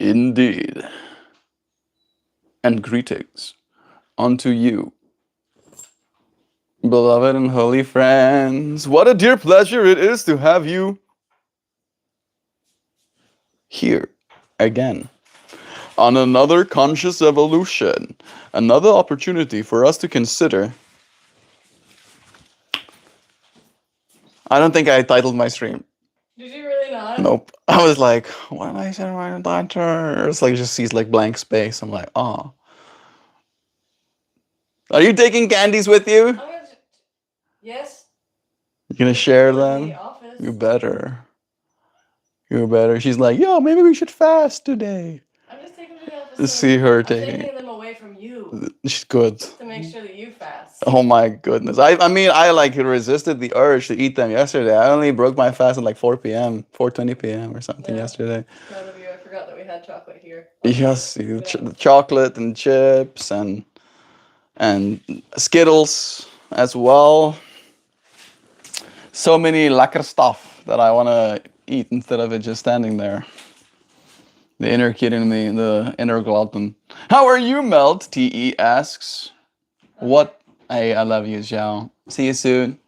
Indeed. And greetings unto you, beloved and holy friends. What a dear pleasure it is to have you here again on another conscious evolution. Another opportunity for us to consider. I don't think I titled my stream. Did you really not? Nope. I was like, what am I saying my daughter? It's like just sees like blank space. I'm like, oh. Are you taking candies with you? Yes. You gonna share In them? the office. You better. You better. She's like, yo, maybe we should fast today. I'm just taking them to the office. To see her I'm taking taking them away from you She's good. to make sure that you fast. Oh my goodness. I mean, I like resisted the urge to eat them yesterday. I only broke my fast at like 4 p.m., 4:20 p.m. or something yesterday. Proud of you. I forgot that we had chocolate here. Yes, chocolate and chips and Skittles as well. So many lekker stuff that I want to eat instead of it just standing there. The inner kid in me, the inner glutton. How are you, Melt? T.E. asks. What? Hey, I love you, Zhao. See you soon.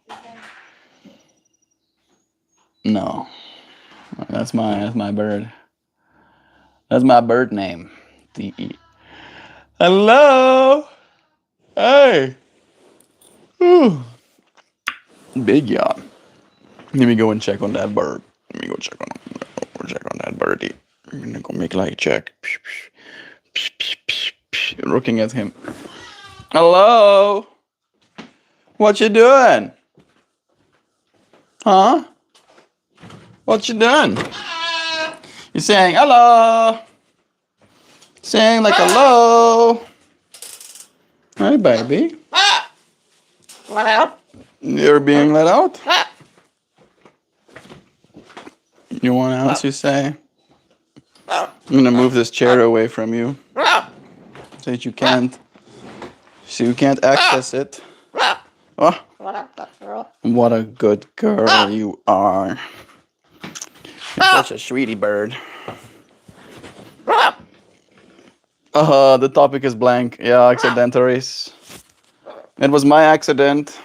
No. That's my bird. That's my bird name. T.E. Hello. Hey. Whew. Big yawn. Let me go and check on that bird. Let me go check on that birdie. I'm gonna go make like check. Looking at him. Hello. What you doing? Huh? What you doing? You saying hello? Saying like hello? Hi, baby. Let out. You're being let out? You want out, you say? I'm gonna move this chair away from you so that you can't access it. Oh, what a good girl you are. You're such a sweetie bird. The topic is blank. Yeah, accidentaries. It was my accident.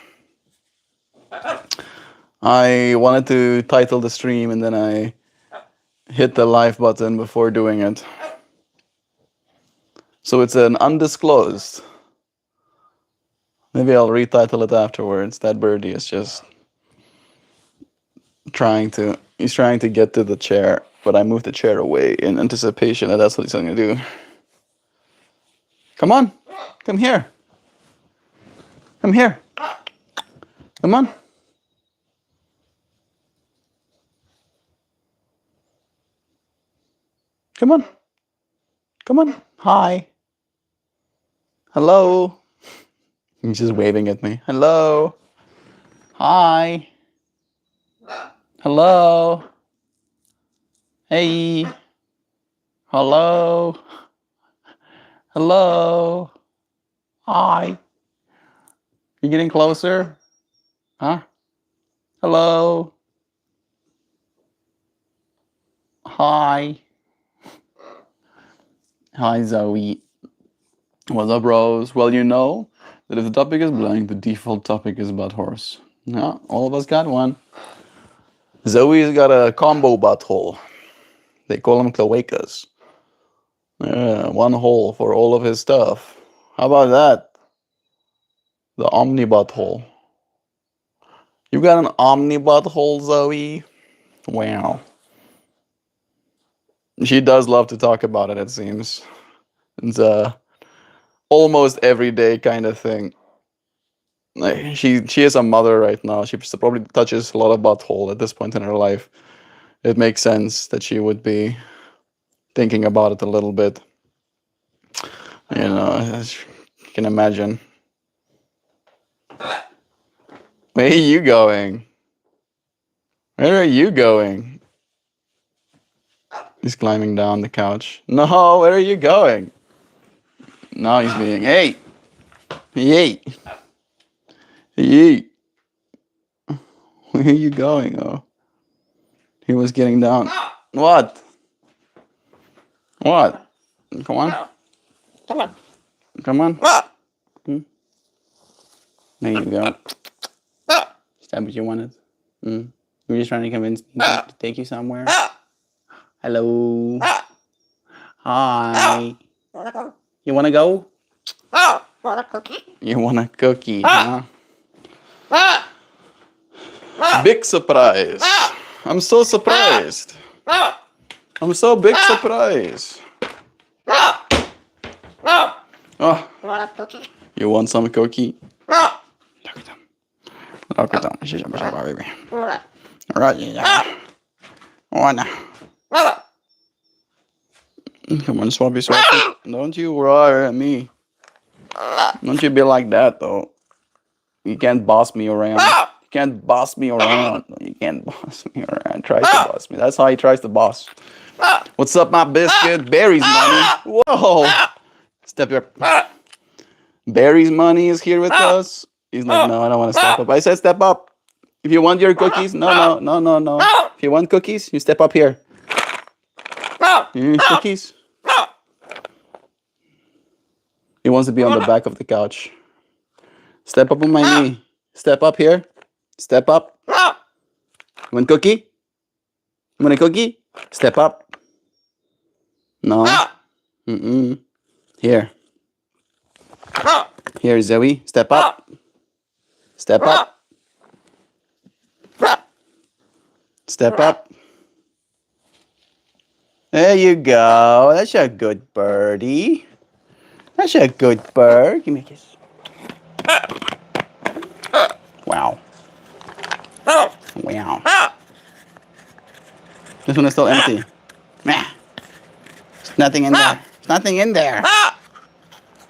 I wanted to title the stream and then I hit the live button before doing it. So it's an undisclosed. Maybe I'll retitle it afterwards. That birdie is just he's trying to get to the chair, but I moved the chair away in anticipation that that's what he's going to do. Come on. Come here. Come here. Come on. Come on. Come on. Hi. Hello. He's just waving at me. Hello. Hi. Hello. Hey. Hello. Hello. Hi. You getting closer? Huh? Hello. Hi. Hi, Zoe. What's up, Rose? Well, you know that if the topic is blank, the default topic is butt horse. Yeah, all of us got one. Zoe's got a combo butthole. They call them cloacas. Yeah, one hole for all of his stuff. How about that? The omni butthole. You got an omni butthole, Zoe? Wow. She does love to talk about it, it seems. It's a almost everyday kind of thing. Like she is a mother right now. She probably touches a lot of butthole at this point in her life. It makes sense that she would be thinking about it a little bit. You know, as you can imagine. Where are you going? Where are you going? He's climbing down the couch. No, where are you going? Now he's being, hey! Hey! Hey! Where are you going? Oh. He was getting down. What? What? Come on. Come on. Come on. Hmm. There you go. Is that what you wanted? Mm. You're just trying to convince me to take you somewhere? Hello. Hi. You want to go? Want a cookie? You want a cookie, huh? Big surprise. I'm so surprised. I'm so big surprised. Oh, Want a cookie? you want some cookie? Look at them. Look at them. Baby. Right, yeah. Wanna. Come on, Swappy Swappy. Don't you roar at me. Don't you be like that, though. You can't boss me around. You can't boss me around. You can't boss me around. Tries to boss me. That's how he tries to boss. What's up, my biscuit? Barry's money. Whoa. Step your... Barry's money is here with us. He's like, no, I don't want to step up. I said step up. If you want your cookies, no. If you want cookies, you step up here. You need cookies? He wants to be on the back of the couch. Step up on my knee. Step up here. Step up. You want cookie? You want a cookie? Step up. No. Mm-mm. Here. Here, Zoe. Step up. Step up. Step up. There you go. That's a good birdie. That's a good bird. Give me a kiss. Wow. Wow. This one is still empty. There's nothing in there. There's nothing in there.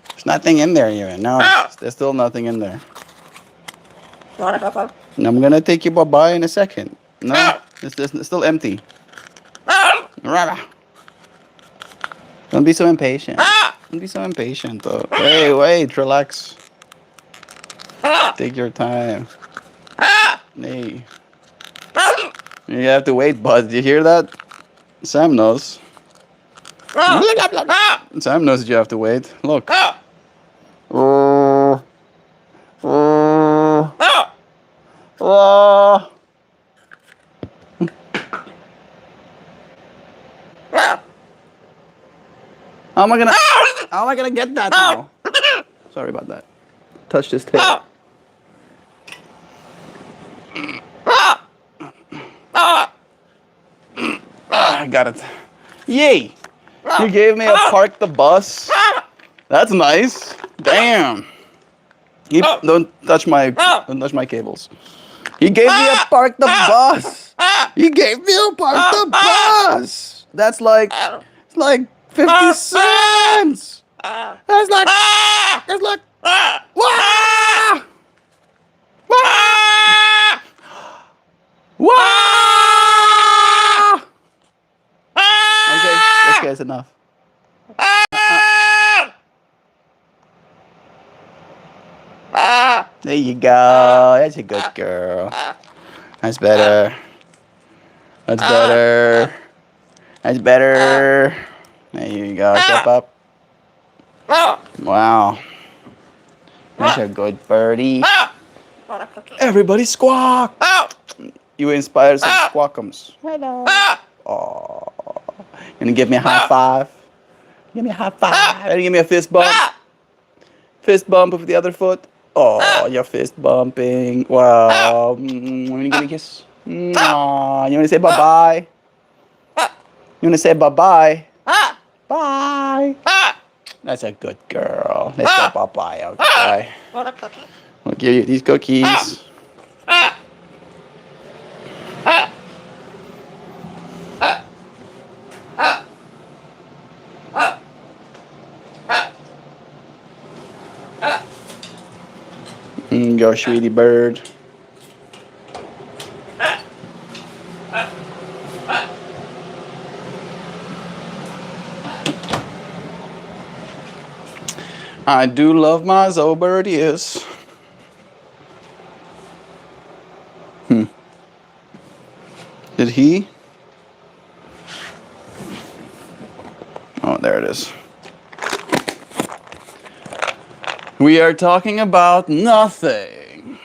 There's nothing in there even. No, there's still nothing in there. And I'm gonna take you bye-bye in a second. No, it's still empty. Don't be so impatient. Don't be so impatient, though. Hey, wait, relax. Take your time. Hey. You have to wait, bud. Did you hear that? Sam knows. Sam knows that you have to wait. Look. Oh. Oh. Oh. How am I gonna get that now? Sorry about that. Touched his tail. I got it. Yay! You gave me a park the bus. That's nice. Damn. Don't touch my cables. He gave me a park the bus. He gave me a park the bus. That's like 50 cents. That's like wah! Wah! Wah! Okay, it's enough. There you go. That's a good girl. That's better. That's better. That's better. There you go. Step up. Wow. That's a good birdie. Everybody squawk. You inspired some squawkums. Hello. Oh. You gonna give me a high five? Give me a high five. Ready? Give me a fist bump. Fist bump with the other foot. Oh, you're fist bumping. Wow. You wanna give me a kiss? Aww. You wanna say bye-bye? You wanna say bye-bye? Bye. That's a good girl. Let's go bye-bye, okay? I'll give you these cookies. Go, sweetie bird. I do love my Zobirdie. Did he? Oh, there it is. We are talking about nothing.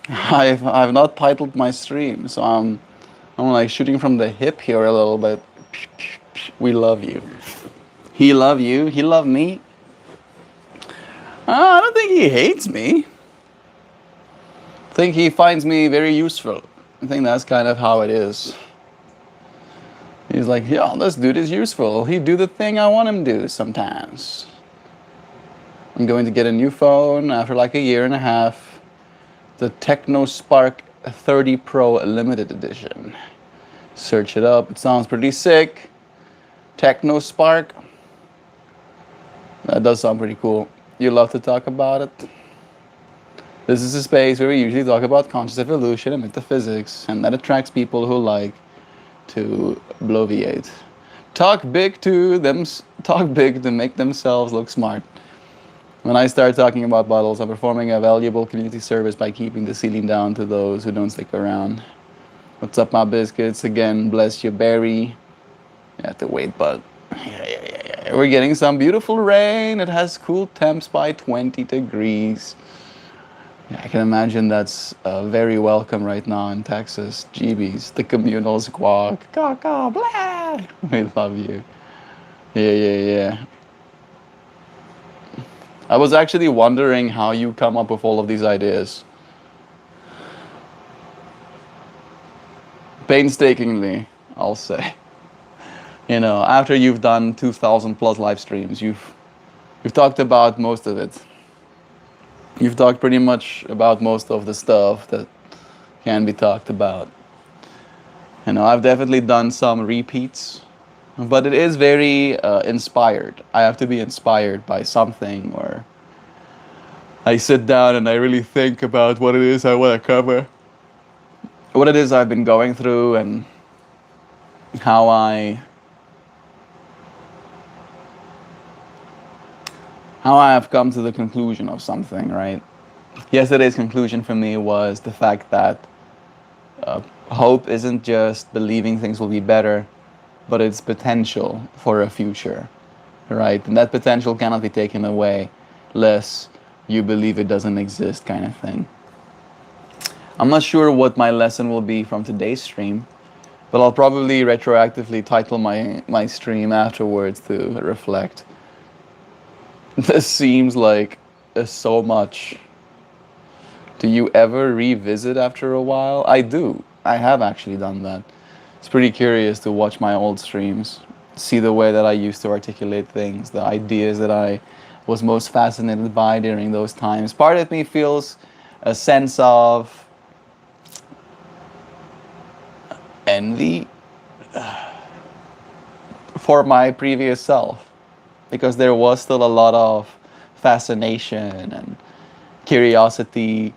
I've not titled my stream, so I'm like shooting from the hip here a little bit. We love you. He love you. He love me. I don't think he hates me. I think he finds me very useful. I think that's kind of how it is. He's like, yeah, this dude is useful. He do the thing I want him to do sometimes. I'm going to get a new phone after like a year and a half. The Techno Spark 30 Pro Limited Edition. Search it up. It sounds pretty sick. Techno Spark. That does sound pretty cool. You love to talk about it. This is a space where we usually talk about conscious evolution and metaphysics, and that attracts people who like to bloviate. Talk big to make themselves look smart. When I start talking about bottles, I'm performing a valuable community service by keeping the ceiling down to those who don't stick around. What's up, my biscuits? Again, bless you, Barry. You have to wait, but yeah. We're getting some beautiful rain. It has cool temps by 20 degrees. Yeah, I can imagine that's very welcome right now in Texas. GBs, the communal squawk. Caw, blah. We love you. Yeah. I was actually wondering how you come up with all of these ideas. Painstakingly, I'll say. You know, after you've done 2,000 plus live streams, you've talked about most of it. You've talked pretty much about most of the stuff that can be talked about. You know, I've definitely done some repeats, but it is very inspired. I have to be inspired by something, or I sit down and I really think about what it is I want to cover, what it is I've been going through, and how I have come to the conclusion of something, right? Yesterday's conclusion for me was the fact that hope isn't just believing things will be better, but it's potential for a future, right? And that potential cannot be taken away lest you believe it doesn't exist, kind of thing. I'm not sure what my lesson will be from today's stream, but I'll probably retroactively title my stream afterwards to reflect. This seems like so much. Do you ever revisit after a while? I do. I have actually done that. It's pretty curious to watch my old streams, see the way that I used to articulate things, the ideas that I was most fascinated by during those times. Part of me feels a sense of envy for my previous self, because there was still a lot of fascination and curiosity,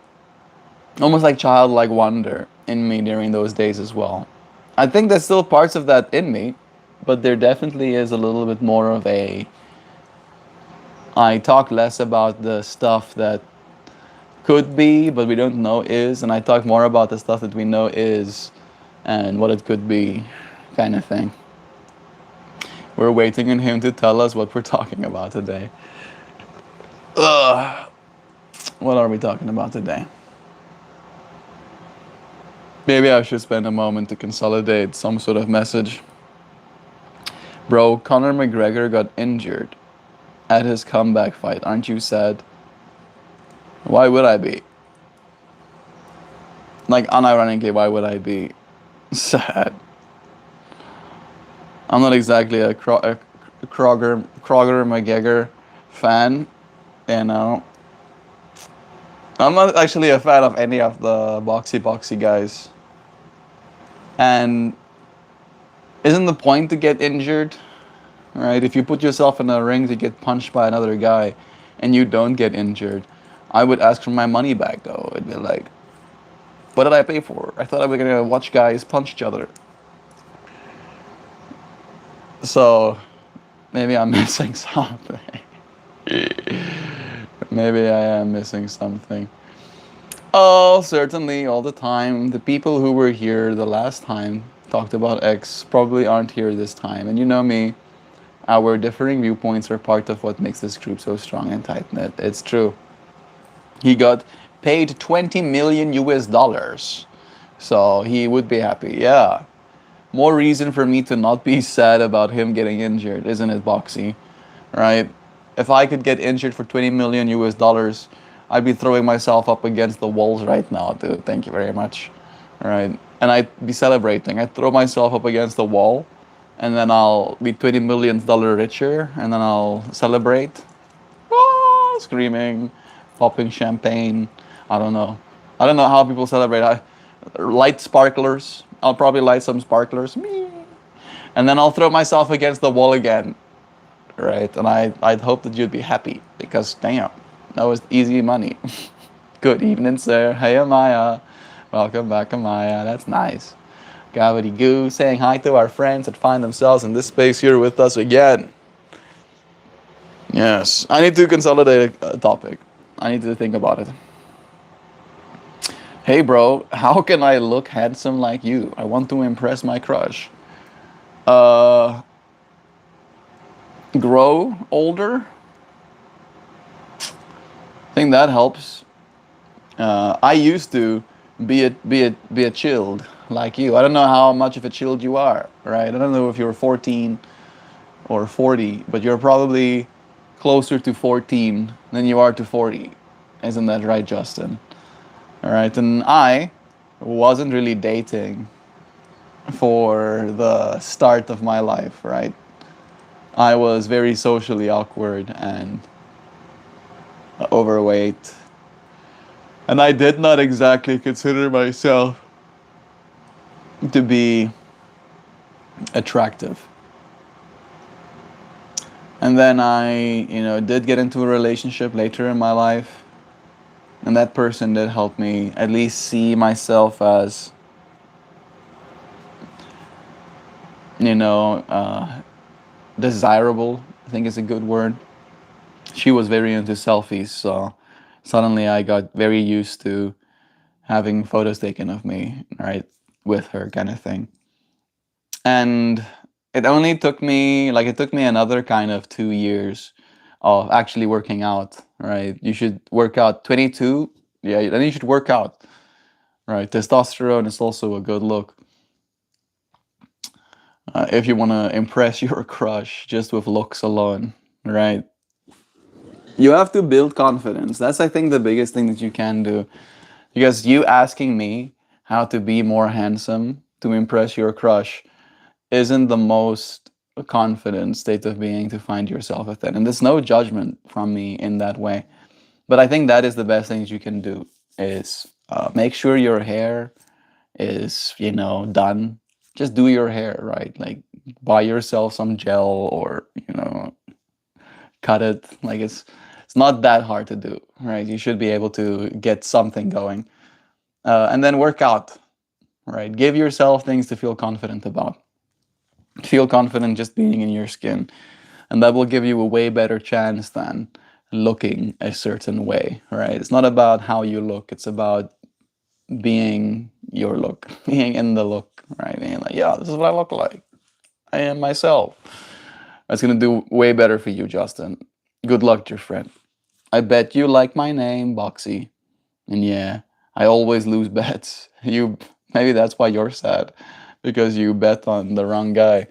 almost like childlike wonder in me during those days as well. I think there's still parts of that in me, but there definitely is a little bit more of a, I talk less about the stuff that could be but we don't know is, and I talk more about the stuff that we know is and what it could be, kind of thing. We're waiting on him to tell us what we're talking about today. Ugh. What are we talking about today? Maybe I should spend a moment to consolidate some sort of message. Bro, Conor McGregor got injured at his comeback fight. Aren't you sad? Why would I be? Like, unironically, why would I be sad? I'm not exactly a Kroger McGregor fan, you know. I'm not actually a fan of any of the boxy guys. And isn't the point to get injured? Right? If you put yourself in a ring to get punched by another guy and you don't get injured, I would ask for my money back though. I'd be like, what did I pay for? I thought I was gonna watch guys punch each other. So maybe I'm missing something. Maybe I am missing something. Oh, certainly, all the time. The people who were here the last time talked about X probably aren't here this time. And you know me, Our differing viewpoints are part of what makes this group so strong and tight knit. It's true. He got paid 20 million US dollars. So he would be happy. Yeah. More reason for me to not be sad about him getting injured, isn't it, Boxy? Right? If I could get injured for 20 million US dollars, I'd be throwing myself up against the walls right now, dude. Thank you very much. Right? And I'd be celebrating. I'd throw myself up against the wall, and then I'll be $20 million richer, and then I'll celebrate. Ah, screaming, popping champagne. I don't know. I don't know how people celebrate. Light sparklers. I'll probably light some sparklers. And then I'll throw myself against the wall again. Right? And I'd hope that you'd be happy because, damn, that was easy money. Good evening, sir. Hey, Amaya. Welcome back, Amaya. That's nice. Gravity Goo saying hi to our friends that find themselves in this space here with us again. Yes, I need to consolidate a topic. I need to think about it. Hey, bro, how can I look handsome like you? I want to impress my crush. Uh, grow older? I think that helps. I used to be a chilled like you. I don't know how much of a chilled you are, right? I don't know if you're 14 or 40, but you're probably closer to 14 than you are to 40. Isn't that right, Justin? All right, and I wasn't really dating for the start of my life, right? I was very socially awkward and overweight, and I did not exactly consider myself to be attractive. And then I did get into a relationship later in my life, and that person did help me at least see myself as, you know, desirable, I think is a good word. She was very into selfies, so suddenly I got very used to having photos taken of me, right, with her kind of thing. And it took me another kind of 2 years of actually working out, right? You should work out 22, yeah, then you should work out, right? Testosterone is also a good look. If you want to impress your crush just with looks alone, right? You have to build confidence. That's, I think, the biggest thing that you can do. Because you asking me how to be more handsome to impress your crush isn't the most confident state of being to find yourself within. And there's no judgment from me in that way. But I think that is the best things you can do is make sure your hair is, done. Just do your hair, right? Like buy yourself some gel or, cut it. Like it's not that hard to do, right? You should be able to get something going. And then work out, right? Give yourself things to feel confident about. Feel confident just being in your skin. And that will give you a way better chance than looking a certain way, right? It's not about how you look, it's about being your look, being in the look, right? Being like, yeah, this is what I look like. I am myself. That's gonna do way better for you, Justin. Good luck, dear friend. I bet you like my name, Boxy. And yeah, I always lose bets. You maybe that's why you're sad, because you bet on the wrong guy.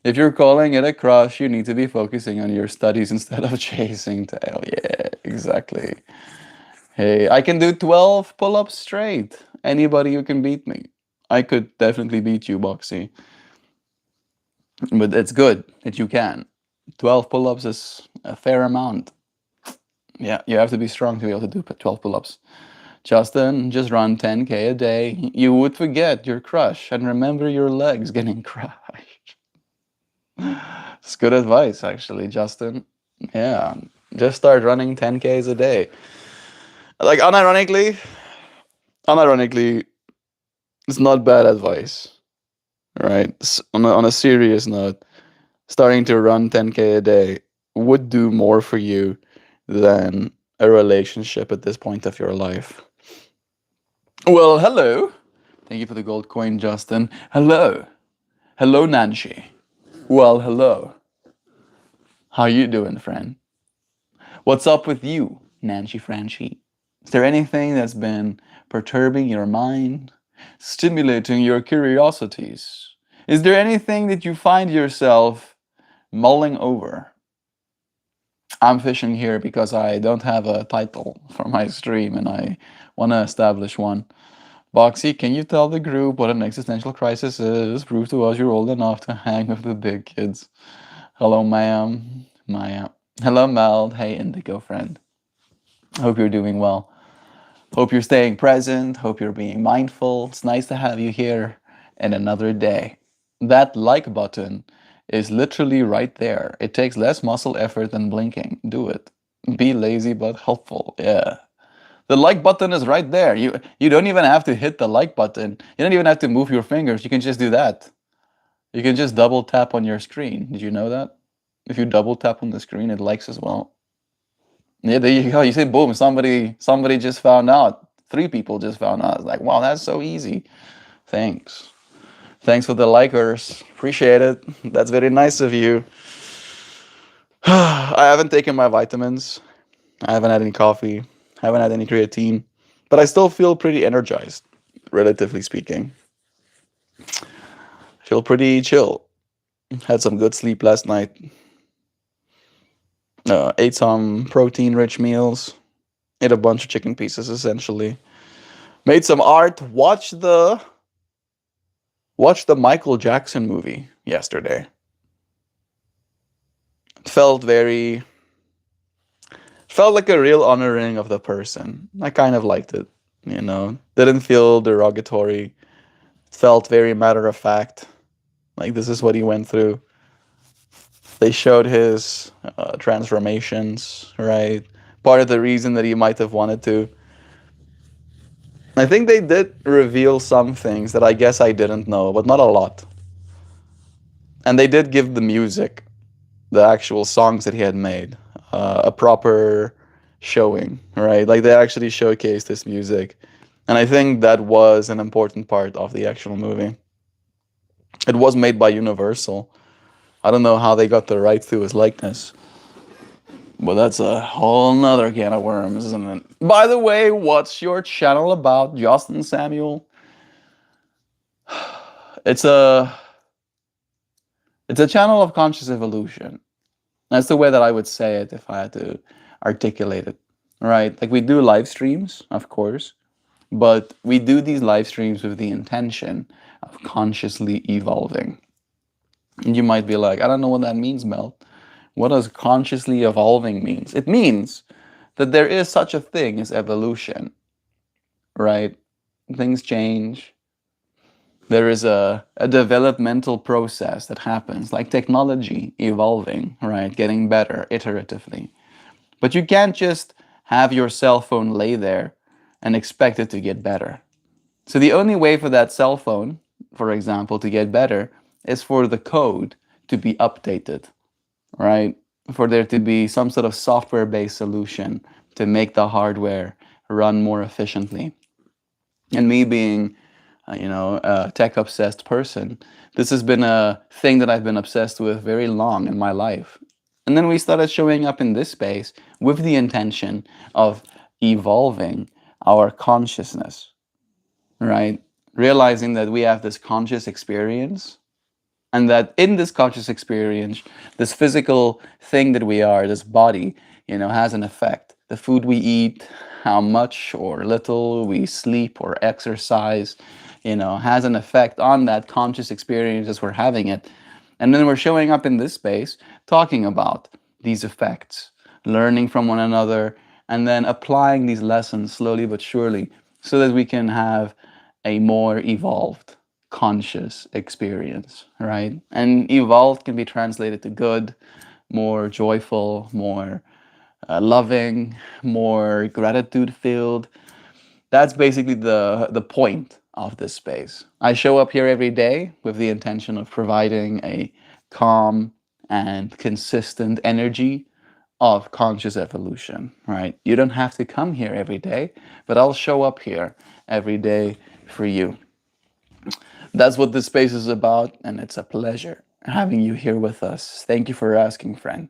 If you're calling it a crush, you need to be focusing on your studies instead of chasing tail. Yeah, exactly. Hey, I can do 12 pull-ups straight. Anybody who can beat me. I could definitely beat you, Boxy. But it's good that you can. 12 pull-ups is a fair amount. Yeah, you have to be strong to be able to do 12 pull-ups. Justin, just run 10K a day. You would forget your crush and remember your legs getting crushed. It's good advice, actually, Justin. Yeah, just start running 10Ks a day. Like, unironically, it's not bad advice, right? On a serious note, starting to run 10K a day would do more for you than a relationship at this point of your life. Well, hello. Thank you for the gold coin, Justin. Hello. Hello, Nancy. Well, hello. How you doing, friend? What's up with you, Nancy Franchi? Is there anything that's been perturbing your mind, stimulating your curiosities? Is there anything that you find yourself mulling over? I'm fishing here because I don't have a title for my stream and I want to establish one. Boxy, can you tell the group what an existential crisis is? Prove to us you're old enough to hang with the big kids. Hello, ma'am. Maya. Hello, Mel. Hey, Indigo friend. Hope you're doing well. Hope you're staying present. Hope you're being mindful. It's nice to have you here in another day. That like button is literally right there. It takes less muscle effort than blinking. Do it. Be lazy but helpful. Yeah. The like button is right there. You don't even have to hit the like button. You don't even have to move your fingers. You can just do that. You can just double tap on your screen. Did you know that? If you double tap on the screen, it likes as well. Yeah, there you go. You say, boom, somebody just found out. 3 people just found out. It's like, wow, that's so easy. Thanks. Thanks for the likers. Appreciate it. That's very nice of you. I haven't taken my vitamins. I haven't had any coffee. I haven't had any creatine. But I still feel pretty energized, relatively speaking. Feel pretty chill. Had some good sleep last night. Ate some protein-rich meals. Ate a bunch of chicken pieces, essentially. Made some art. Watched the Michael Jackson movie yesterday. It felt like a real honoring of the person. I kind of liked it, you know. Didn't feel derogatory. Felt very matter of fact. Like this is what he went through. They showed his transformations, right? Part of the reason that he might have wanted to. I think they did reveal some things that I guess I didn't know, but not a lot. And they did give the music, the actual songs that he had made, a proper showing, right? Like they actually showcased his music. And I think that was an important part of the actual movie. It was made by Universal. I don't know how they got the rights to his likeness. But that's a whole nother can of worms, isn't it? By the way, what's your channel about, Justin Samuel? It's a channel of conscious evolution. That's the way that I would say it if I had to articulate it. Right? Like we do live streams, of course, but we do these live streams with the intention of consciously evolving. And you might be like, I don't know what that means, Mel. What does consciously evolving means? It means that there is such a thing as evolution, right? Things change. There is a developmental process that happens, like technology evolving, right? Getting better iteratively. But you can't just have your cell phone lay there and expect it to get better. So the only way for that cell phone, for example, to get better is for the code to be updated, right? For there to be some sort of software-based solution to make the hardware run more efficiently. And me being, a tech-obsessed person, this has been a thing that I've been obsessed with very long in my life. And then we started showing up in this space with the intention of evolving our consciousness, right? Realizing that we have this conscious experience and that in this conscious experience, this physical thing that we are, this body, has an effect. The food we eat, how much or little we sleep or exercise, has an effect on that conscious experience as we're having it. And then we're showing up in this space talking about these effects, learning from one another, and then applying these lessons slowly but surely so that we can have a more evolved conscious experience, right? And evolved can be translated to good, more joyful, more loving, more gratitude filled. That's basically the point of this space. I show up here every day with the intention of providing a calm and consistent energy of conscious evolution, right? You don't have to come here every day, but I'll show up here every day for you. That's what this space is about, and it's a pleasure having you here with us. Thank you for asking, friend.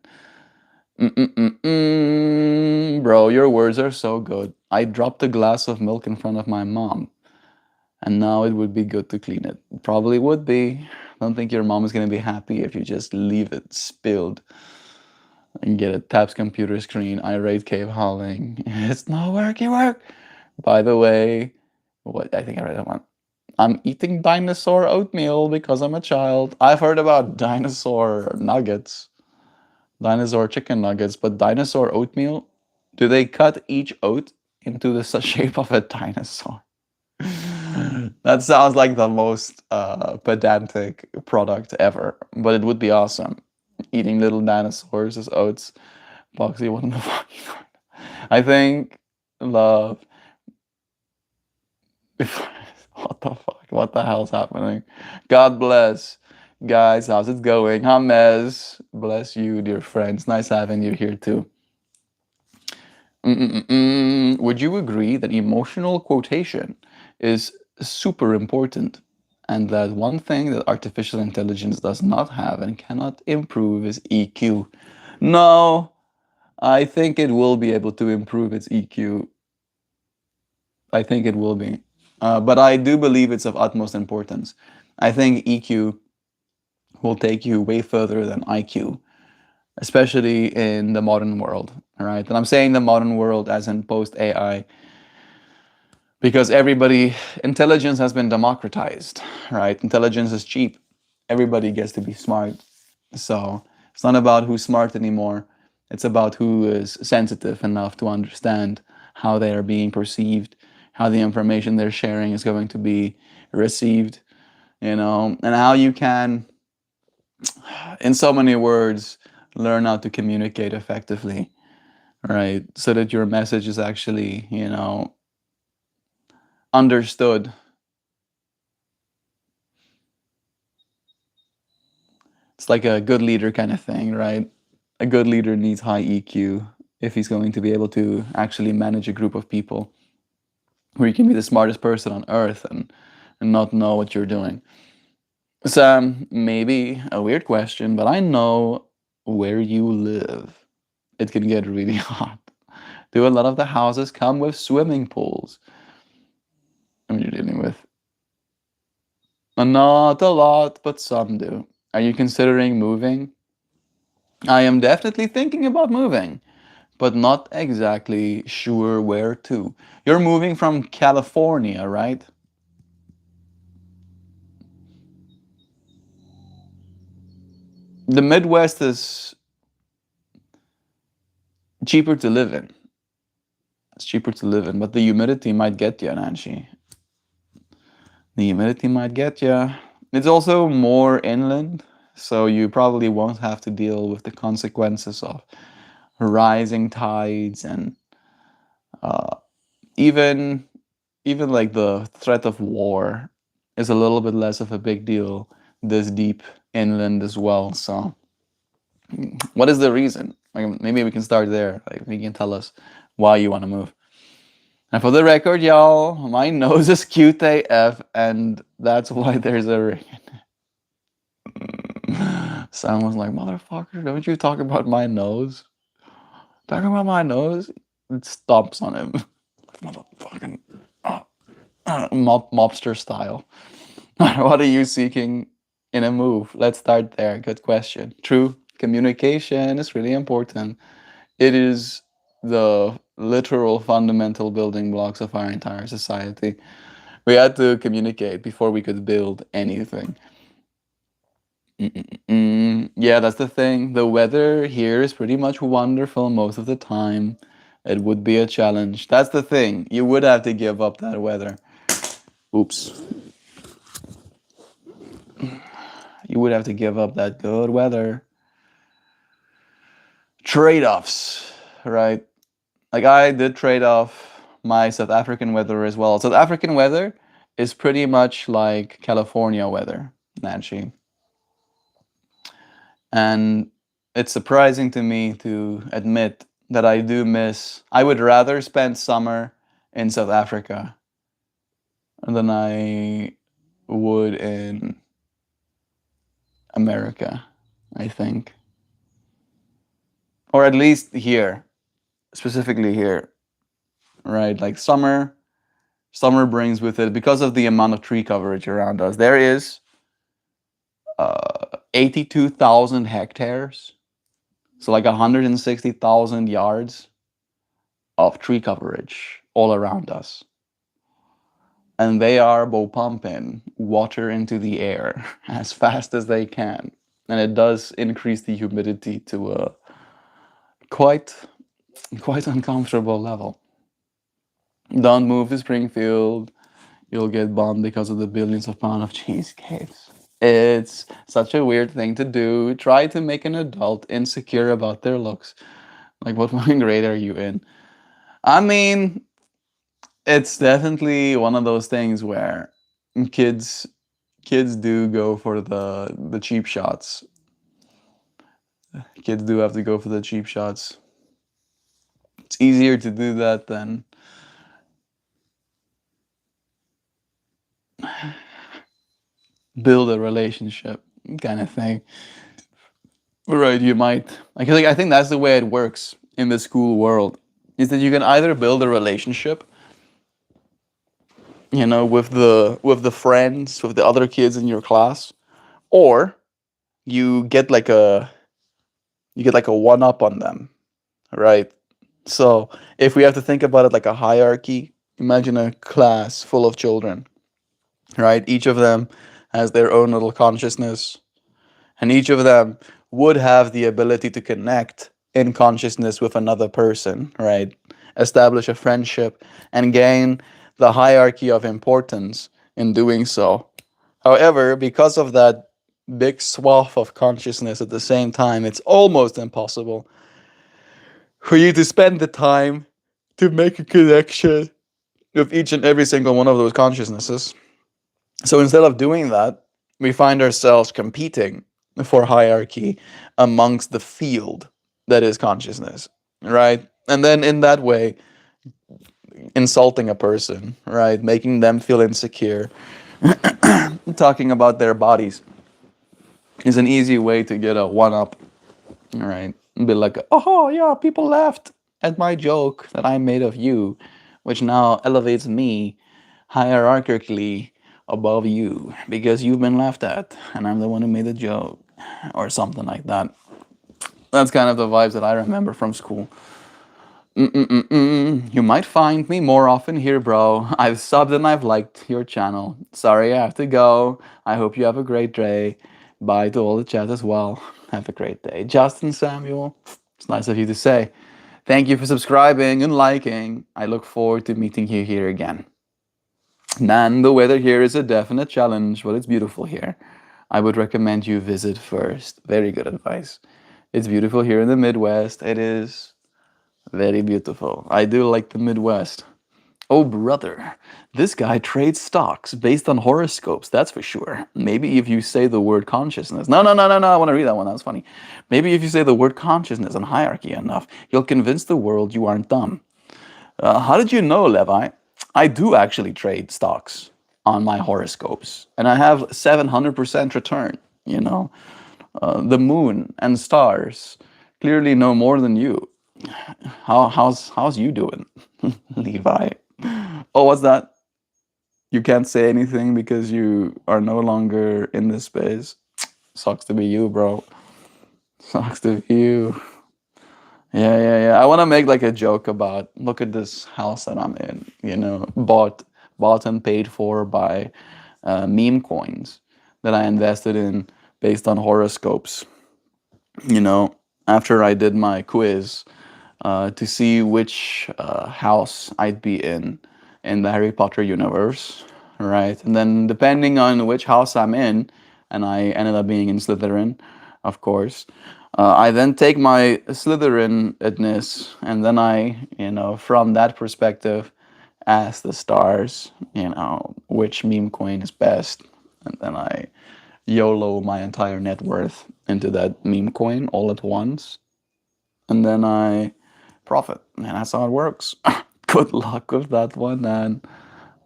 Bro, your words are so good. I dropped a glass of milk in front of my mom, and now it would be good to clean it. Probably would be. Don't think your mom is gonna be happy if you just leave it spilled and get a taps computer screen, irate cave howling. It's not working, work. By the way, what I think I read that one. I'm eating dinosaur oatmeal because I'm a child. I've heard about dinosaur nuggets, dinosaur chicken nuggets, but dinosaur oatmeal? Do they cut each oat into the shape of a dinosaur? That sounds like the most pedantic product ever, but it would be awesome. Eating little dinosaurs as oats. Boxy, what in the fuck? I think love. What the fuck? What the hell's happening? God bless. Guys, how's it going? Hamez. Bless you, dear friends. Nice having you here too. Would you agree that emotional quotation is super important and that one thing that artificial intelligence does not have and cannot improve is EQ? No, I think it will be able to improve its EQ. I think it will be. But I do believe it's of utmost importance. I think EQ will take you way further than IQ, especially in the modern world, right? And I'm saying the modern world as in post AI, because intelligence has been democratized, right? Intelligence is cheap. Everybody gets to be smart. So it's not about who's smart anymore. It's about who is sensitive enough to understand how they are being perceived, how the information they're sharing is going to be received, and how you can, in so many words, learn how to communicate effectively, right? So that your message is actually, understood. It's like a good leader kind of thing, right? A good leader needs high EQ if he's going to be able to actually manage a group of people where you can be the smartest person on earth and not know what you're doing. Sam, maybe a weird question, but I know where you live. It can get really hot. Do a lot of the houses come with swimming pools? I mean, you're dealing with not a lot, but some do. Are you considering moving? I am definitely thinking about moving, but not exactly sure where to. You're moving from California, right? The Midwest is cheaper to live in. It's cheaper to live in, but the humidity might get you, Nancy. The humidity might get you. It's also more inland, so you probably won't have to deal with the consequences of rising tides and uh, even even like the threat of war is a little bit less of a big deal this deep inland as well. So, what is the reason? Like, maybe we can start there. Like, you can tell us why you want to move. And for the record, y'all, my nose is cute AF, and that's why there's a ring. Sam was like, "Motherfucker, don't you talk about my nose? Talking about my nose?" It stomps on him. Motherfucking mobster style. What are you seeking in a move? Let's start there. Good question. True. Communication is really important. It is the literal fundamental building blocks of our entire society. We had to communicate before we could build anything. Yeah, that's the thing. The weather here is pretty much wonderful most of the time. It would be a challenge. That's the thing. You would have to give up that weather. Oops. You would have to give up that good weather. Trade-offs, right? Like I did trade off my South African weather as well. South African weather is pretty much like California weather, Nancy. And it's surprising to me to admit that I do miss, I would rather spend summer in South Africa than I would in America, I think. or at least here, specifically here, right? Like summer brings with it, because of the amount of tree coverage around us, there is 82,000 hectares, so like 160,000 yards of tree coverage all around us. And they are bow pumping water into the air as fast as they can. And it does increase the humidity to a quite uncomfortable level. Don't move to Springfield. You'll get bombed because of the billions of pounds of cheesecakes. It's such a weird thing to do. Try to make an adult insecure about their looks. Like, what fucking grade are you in? I mean, it's definitely one of those things where kids kids do go for the cheap shots. Kids do have to go for the cheap shots. It's easier to do that than build a relationship kind of thing. Right, you might. I think that's the way it works in the school world. Is that you can either build a relationship, with the friends, with the other kids in your class, or you get like a one up on them, right? So if we have to think about it like a hierarchy, imagine a class full of children, right? Each of them has their own little consciousness, and each of them would have the ability to connect in consciousness with another person, right? Establish a friendship and gain the hierarchy of importance in doing so. However, because of that big swath of consciousness at the same time, it's almost impossible for you to spend the time to make a connection with each and every single one of those consciousnesses. So instead of doing that, we find ourselves competing for hierarchy amongst the field that is consciousness, right? And then in that way, insulting a person, right? Making them feel insecure, talking about their bodies is an easy way to get a one up, right? And be like, oh, yeah, people laughed at my joke that I made of you, which now elevates me hierarchically above you because you've been laughed at and I'm the one who made the joke, or something like that. That's kind of the vibes that I remember from school. You might find me more often here, bro. I've subbed and I've liked your channel. Sorry I have to go. I hope you have a great day. Bye to all the chat as well. Have a great day. Justin Samuel, it's nice of you to say. Thank you for subscribing and liking. I look forward to meeting you here again. Nan, the weather here is a definite challenge, but it's beautiful here. I would recommend you visit first. Very good advice. It's beautiful here in the Midwest. It is very beautiful. I do like the Midwest. Oh, brother, this guy trades stocks based on horoscopes, that's for sure. Maybe if you say the word consciousness. No, no, no, no, no, I want to read that one. That was funny. Maybe if you say the word consciousness and hierarchy enough, you'll convince the world you aren't dumb. How did you know, Levi? I do actually trade stocks on my horoscopes, and I have 700% return. The moon and stars clearly know more than you. How's you doing, Levi? Oh, what's that? You can't say anything because you are no longer in this space. Sucks to be you, bro. Sucks to be you. Yeah. I want to make like a joke about, look at this house that I'm in. Bought and paid for by meme coins that I invested in based on horoscopes. After I did my quiz to see which house I'd be in the Harry Potter universe, right? And then depending on which house I'm in, and I ended up being in Slytherin, of course. I then take my Slytherin-ness, and then I, from that perspective, ask the stars, which meme coin is best, and then I YOLO my entire net worth into that meme coin all at once, and then I profit. And that's how it works. Good luck with that one, Nan.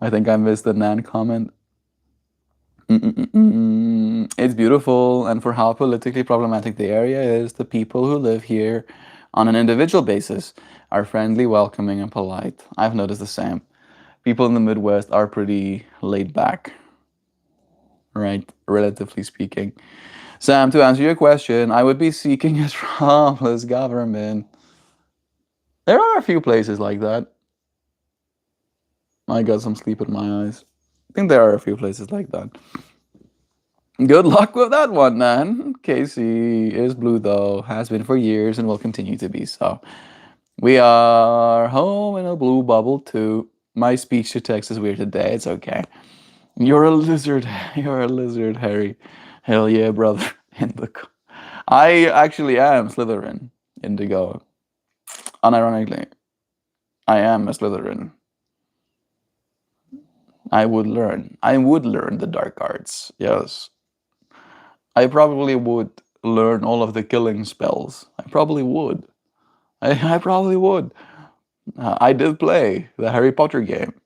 I think I missed the Nan comment. It's beautiful, and for how politically problematic the area is, the people who live here On an individual basis, are friendly, welcoming, and polite. I've noticed the same. People in the Midwest are pretty laid back, right? Relatively speaking. Sam, to answer your question, I would be seeking a Trump's government. There are a few places like that. I got some sleep in my eyes. I think there are a few places like that. Good luck with that one, man. Casey is blue, though, has been for years and will continue to be so. We are home in a blue bubble, too. My speech to text is weird today. It's okay. You're a lizard. You're a lizard, Harry. Hell yeah, brother. Indigo. I actually am Slytherin. Indigo. Unironically, I am a Slytherin. I would learn. I would learn the dark arts. Yes. I probably would learn all of the killing spells. I probably would. I probably would. I did play the Harry Potter game,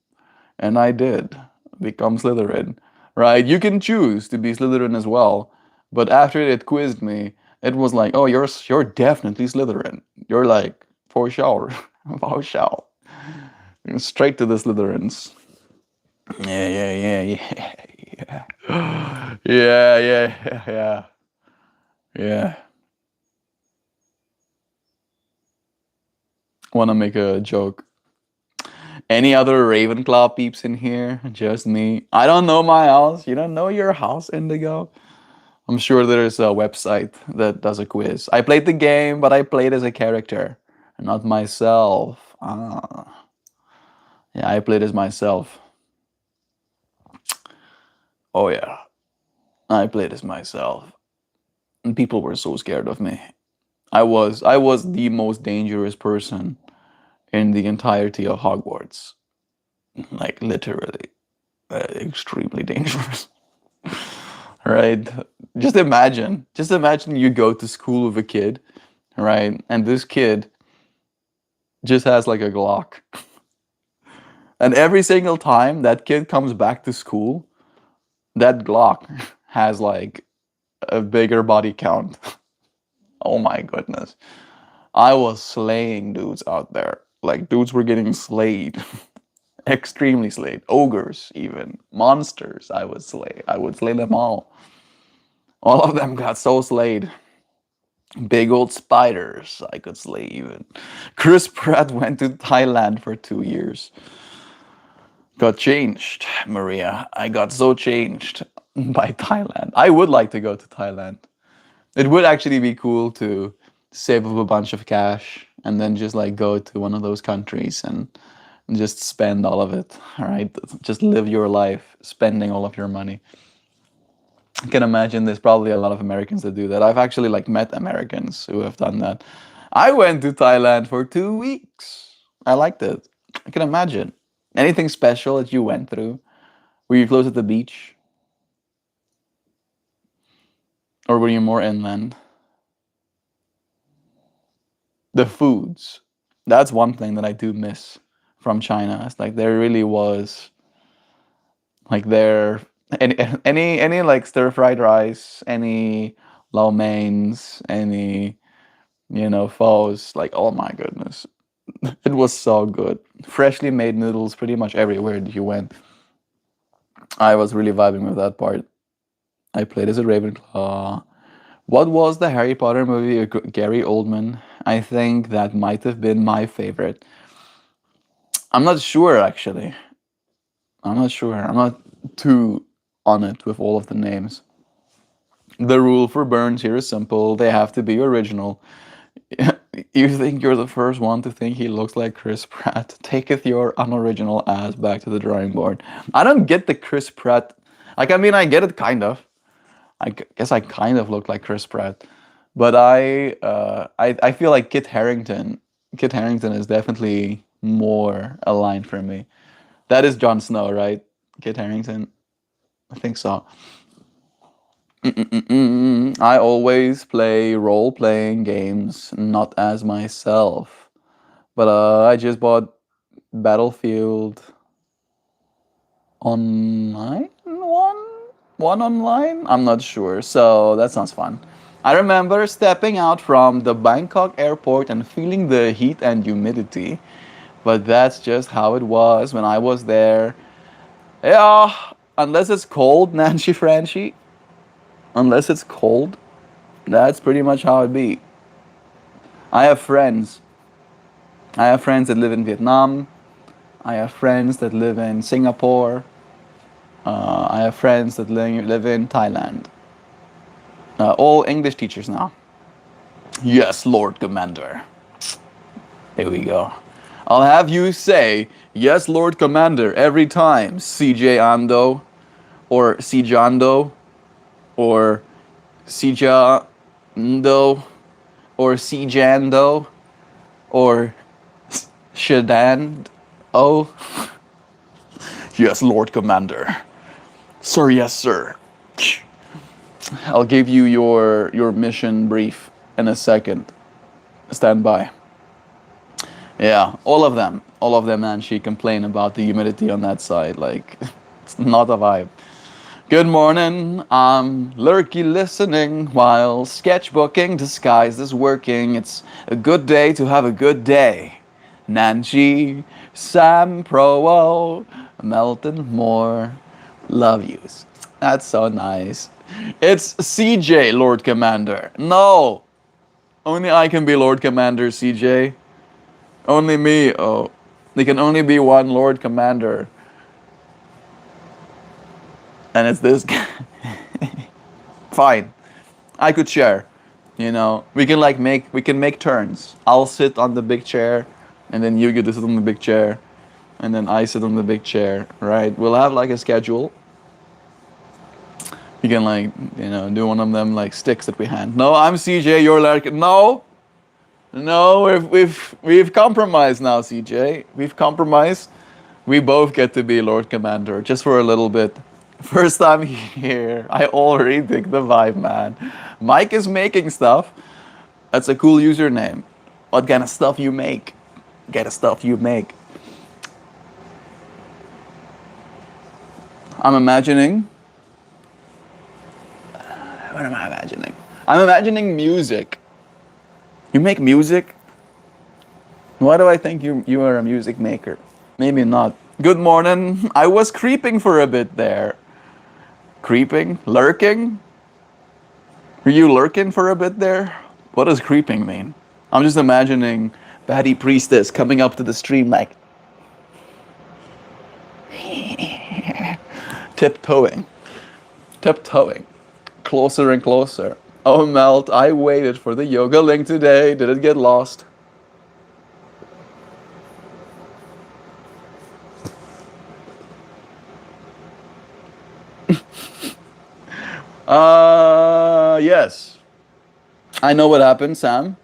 and I did become Slytherin. Right? You can choose to be Slytherin as well, but after it quizzed me, it was like, oh, you're definitely Slytherin. You're like for sure, for sure. Straight to the Slytherins. Yeah, yeah, yeah, yeah, yeah, yeah, yeah, yeah, yeah. Want to make a joke? Any other Ravenclaw peeps in here? Just me. I don't know my house. You don't know your house, Indigo? I'm sure there's a website that does a quiz. I played the game, but I played as a character, not myself. Ah. Yeah, I played as myself. Oh yeah, I played as myself. And people were so scared of me. I was the most dangerous person in the entirety of Hogwarts. Like literally, extremely dangerous. Right? Just imagine you go to school with a kid, right? And this kid just has like a Glock. And every single time that kid comes back to school, that Glock has like a bigger body count. Oh my goodness. I was slaying dudes out there. Like dudes were getting slayed. Extremely slayed. Ogres even. Monsters I would slay. I would slay them all. All of them got so slayed. Big old spiders I could slay even. Chris Pratt went to Thailand for 2 years. Got changed, Maria. I got so changed by Thailand. I would like to go to Thailand. It would actually be cool to save up a bunch of cash and then just like go to one of those countries and just spend all of it. All right, just live your life spending all of your money. I can imagine there's probably a lot of Americans that do that. I've actually like met Americans who have done that. I went to Thailand for 2 weeks. I liked it. I can imagine. Anything special that you went through? Were you close at the beach? Or were you more inland? The foods. That's one thing that I do miss from China. It's like there really was like there any like stir fried rice, any lo mains, any pho's, like oh my goodness. It was so good. Freshly made noodles pretty much everywhere that you went. I was really vibing with that part. I played as a Ravenclaw. What was the Harry Potter movie? Gary Oldman. I think that might have been my favorite. I'm not sure actually. I'm not sure. I'm not too on it with all of the names. The rule for burns here is simple. They have to be original. You think you're the first one to think he looks like Chris Pratt? Taketh your unoriginal ass back to the drawing board. I don't get the Chris Pratt. Like, I mean, I get it kind of. Guess I kind of look like Chris Pratt, but I feel like Kit Harington. Kit Harington is definitely more aligned for me. That is Jon Snow, right? Kit Harington. I think so. I always play role-playing games, not as myself. But I just bought Battlefield online one online. I'm not sure, so that sounds fun. I remember stepping out from the Bangkok airport and feeling the heat and humidity. But that's just how it was when I was there. Yeah, unless it's cold, Nancy Franchi. Unless it's cold, that's pretty much how it be. I have friends. I have friends that live in Vietnam. I have friends that live in Singapore. I have friends that live in Thailand. All English teachers now. Yes, Lord Commander. Here we go. I'll have you say, yes, Lord Commander, every time, CJ Ando, or Sijando, or Sijando, or Sijando, or Shadand. Oh, yes, Lord Commander. Sir, yes, sir. I'll give you your mission brief in a second. Stand by. Yeah, all of them, and she complained about the humidity on that side. Like, it's not a vibe. Good morning. I'm lurky listening while sketchbooking. Disguise is working. It's a good day to have a good day. Nancy, Sam, Prowo, MeltMore, love yous. That's so nice. It's CJ, Lord Commander. No, only I can be Lord Commander, CJ. Only me. Oh, there can only be one Lord Commander, and it's this guy. Fine, I could share. You know, we can make turns. I'll sit on the big chair, and then you get to sit on the big chair, and then I sit on the big chair. Right? We'll have like a schedule. You can like do one of them like sticks that we hand. No, I'm CJ. You're like no. No, we've compromised now, CJ. We've compromised. We both get to be Lord Commander just for a little bit. First time here, I already dig the vibe, man. Mike is making stuff. That's a cool username. What kind of stuff you make? Get a stuff you make. I'm imagining. What am I imagining? I'm imagining music. You make music? Why do I think you are a music maker? Maybe not. Good morning. I was creeping for a bit there. Creeping? Lurking? Were you lurking for a bit there? What does creeping mean? I'm just imagining Batty Priestess coming up to the stream like tiptoeing. Tiptoeing. Closer and closer. Oh, Melt, I waited for the yoga link today. Did it get lost? Yes. I know what happened, Sam.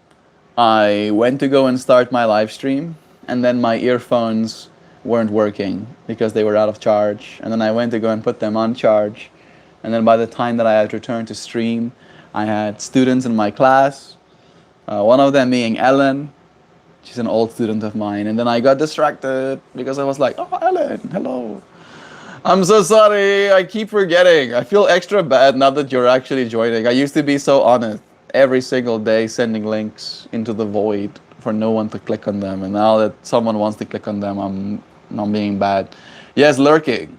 I went to go and start my live stream, and then my earphones weren't working because they were out of charge. And then I went to go and put them on charge. And then by the time that I had returned to stream, I had students in my class. One of them being Ellen. She's an old student of mine. And then I got distracted because I was like, oh, Ellen, hello. I'm so sorry. I keep forgetting. I feel extra bad now that you're actually joining. I used to be so honest every single day sending links into the void for no one to click on them. And now that someone wants to click on them, I'm being bad. Yes, lurking.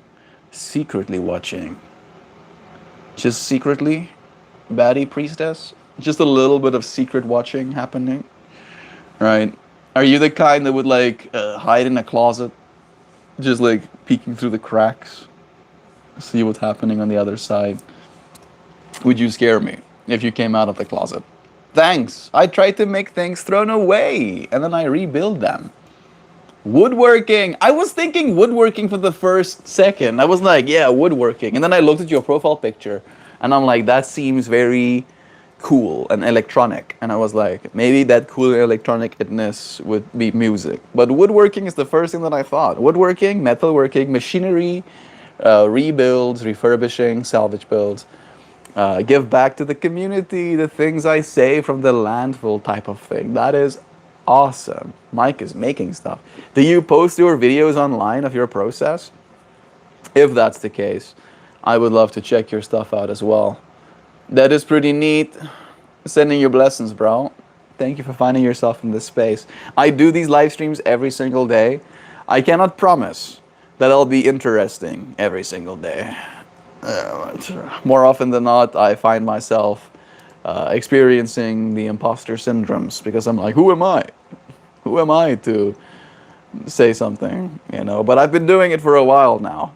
Secretly watching. Just secretly? Batty Priestess? Just a little bit of secret watching happening? Right? Are you the kind that would like hide in a closet? Just like peeking through the cracks? See what's happening on the other side? Would you scare me if you came out of the closet? Thanks! I try to make things thrown away and then I rebuild them. Woodworking! I was thinking woodworking for the first second. I was like, yeah, woodworking. And then I looked at your profile picture and I'm like, that seems very cool and electronic. And I was like, maybe that cool electronic-ness would be music. But woodworking is the first thing that I thought. Woodworking, metalworking, machinery, rebuilds, refurbishing, salvage builds. Give back to the community, the things I save from the landfill type of thing. That is awesome. Mike is making stuff. Do you post your videos online of your process? If that's the case, I would love to check your stuff out as well. That is pretty neat. Sending you blessings, bro. Thank you for finding yourself in this space. I do these live streams every single day. I cannot promise that it'll be interesting every single day. More often than not, I find myself experiencing the imposter syndromes because I'm like, who am I? Who am I to say something? But I've been doing it for a while now.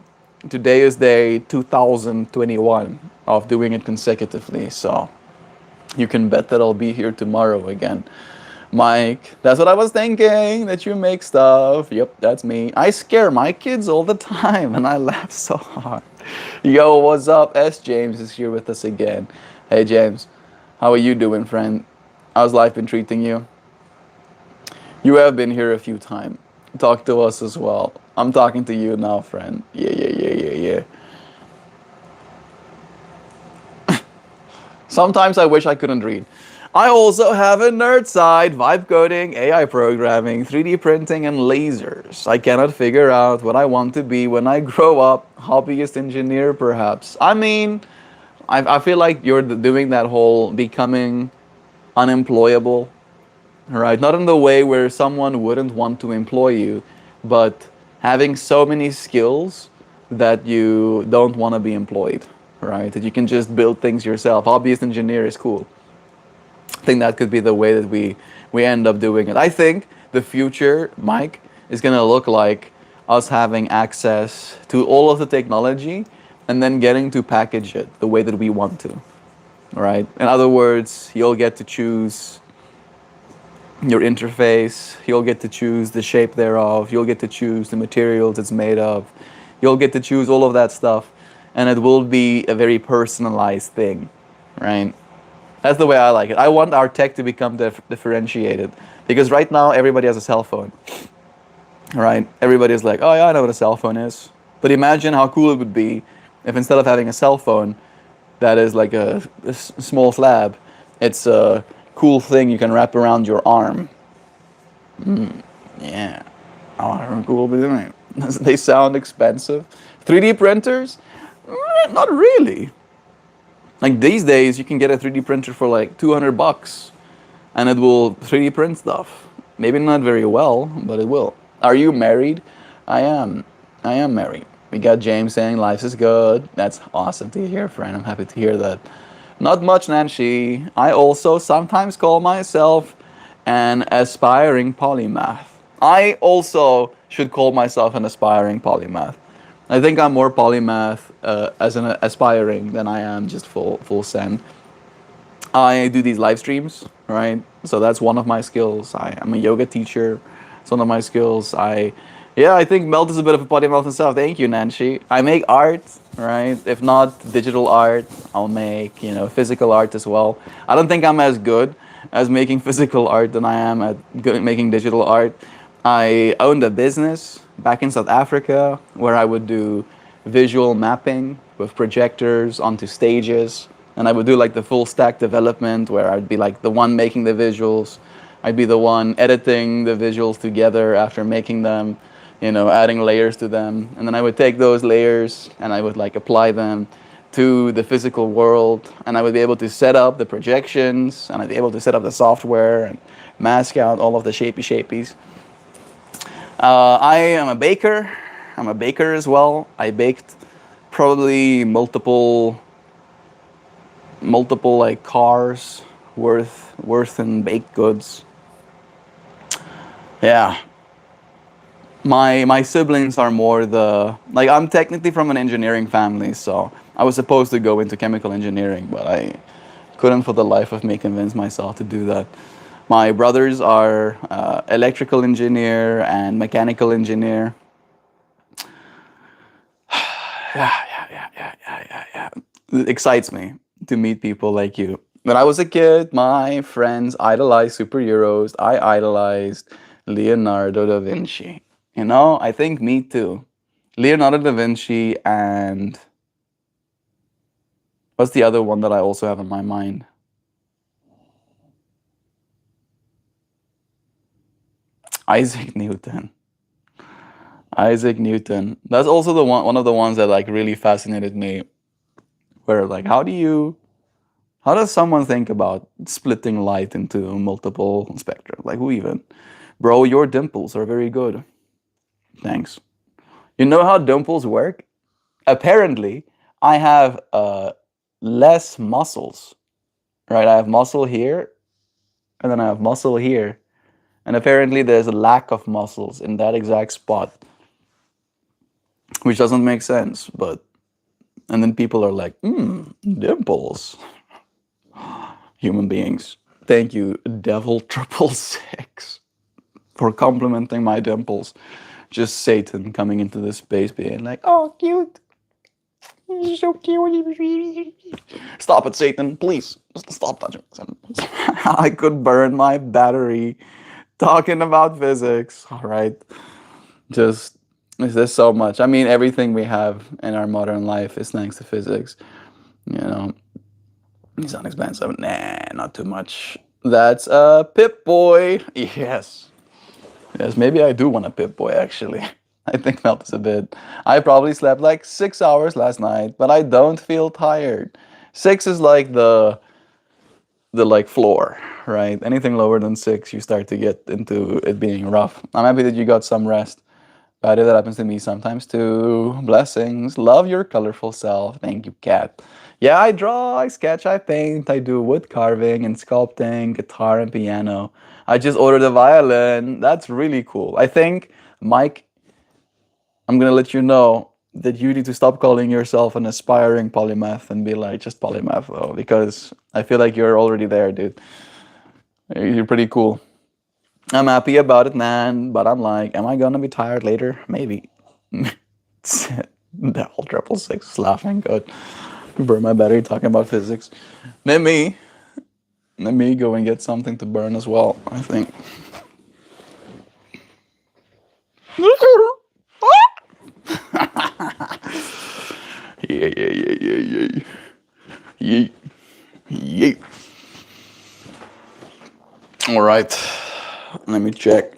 Today is day 2021 of doing it consecutively, so you can bet that I'll be here tomorrow again. Mike, that's what I was thinking, that you make stuff. Yep, that's me. I scare my kids all the time and I laugh so hard. Yo, what's up? S. James is here with us again. Hey, James, how are you doing, friend? How's life been treating you? You have been here a few times. Talk to us as well. I'm talking to you now, friend. Yeah, yeah, yeah, yeah, yeah. Sometimes I wish I couldn't read. I also have a nerd side, vibe coding, AI programming, 3D printing, and lasers. I cannot figure out what I want to be when I grow up. Hobbyist engineer, perhaps. I mean, I feel like you're doing that whole becoming unemployable, right? Not in the way where someone wouldn't want to employ you, but having so many skills that you don't want to be employed, right? That you can just build things yourself. Hobbyist engineer is cool. I think that could be the way that we end up doing it. I think the future, Mike, is going to look like us having access to all of the technology and then getting to package it the way that we want to, right? In other words, you'll get to choose your interface, you'll get to choose the shape thereof, you'll get to choose the materials it's made of, you'll get to choose all of that stuff, and it will be a very personalized thing, right? That's the way I like it. I want our tech to become differentiated because right now everybody has a cell phone, right? Everybody's like, oh yeah, I know what a cell phone is. But imagine how cool it would be if instead of having a cell phone that is like a small slab, it's a cool thing you can wrap around your arm. Yeah, I wonder how cool it'll be doing. They sound expensive. 3D printers? Not really. Like these days, you can get a 3D printer for like 200 bucks and it will 3D print stuff. Maybe not very well, but it will. Are you married? I am. I am married. We got James saying life is good. That's awesome to hear, friend. I'm happy to hear that. Not much, Nancy. I also sometimes call myself an aspiring polymath. I also should call myself an aspiring polymath. I think I'm more polymath as an aspiring than I am just full send. I do these live streams, right? So that's one of my skills. I'm a yoga teacher. It's one of my skills. Yeah, I think Melt is a bit of a polymath himself. Thank you, Nancy. I make art, right? If not digital art, I'll make, physical art as well. I don't think I'm as good as making physical art than I am at making digital art. I owned a business back in South Africa where I would do visual mapping with projectors onto stages. And I would do like the full stack development where I'd be like the one making the visuals. I'd be the one editing the visuals together after making them, adding layers to them. And then I would take those layers and I would like apply them to the physical world. And I would be able to set up the projections and I'd be able to set up the software and mask out all of the shapies. I am a baker. I'm a baker as well. I baked probably multiple like cars worth in baked goods. Yeah. My siblings are more I'm technically from an engineering family, so I was supposed to go into chemical engineering, but I couldn't for the life of me convince myself to do that. My brothers are electrical engineer and mechanical engineer. Yeah. It excites me to meet people like you. When I was a kid, my friends idolized superheroes. I idolized Leonardo da Vinci. I think me too. Leonardo da Vinci and what's the other one that I also have in my mind? Isaac Newton. Isaac Newton. That's also one of the ones that like really fascinated me. Where like how do you How does someone think about splitting light into multiple spectra? Like, who even? Bro, your dimples are very good. Thanks. You know how dimples work? Apparently, I have less muscles, right? I have muscle here, and then I have muscle here. And apparently, there's a lack of muscles in that exact spot, which doesn't make sense. But, and then people are like, dimples. Human beings. Thank you, Devil Triple Six, for complimenting my dimples. Just Satan coming into this space being like, oh, cute. You're so cute. Stop it, Satan. Please. Just stop touching me. I could burn my battery talking about physics. All right. Just, there's so much. I mean, everything we have in our modern life is thanks to physics. You know, it's not expensive. Nah, not too much. That's a Pip Boy. Yes. Yes, maybe I do want a Pip Boy actually. I think Melt is a bit. I probably slept like 6 hours last night, but I don't feel tired. Six is like the like floor, right? Anything lower than six, you start to get into it being rough. I'm happy that you got some rest. But that happens to me sometimes too. Blessings. Love your colorful self. Thank you, cat. Yeah, I draw, I sketch, I paint, I do wood carving and sculpting, guitar and piano. I just ordered a violin. That's really cool. I think, Mike, I'm gonna let you know that you need to stop calling yourself an aspiring polymath and be like just polymath though, because I feel like you're already there, dude. You're pretty cool. I'm happy about it, man, but I'm like, am I gonna be tired later? Maybe. Devil Triple Six is laughing. Good. Burn my battery talking about physics. Let me go and get something to burn as well, I think. Yeah, yeah, yeah, yeah, yeah. Yeah. Yeah. All right. Let me check.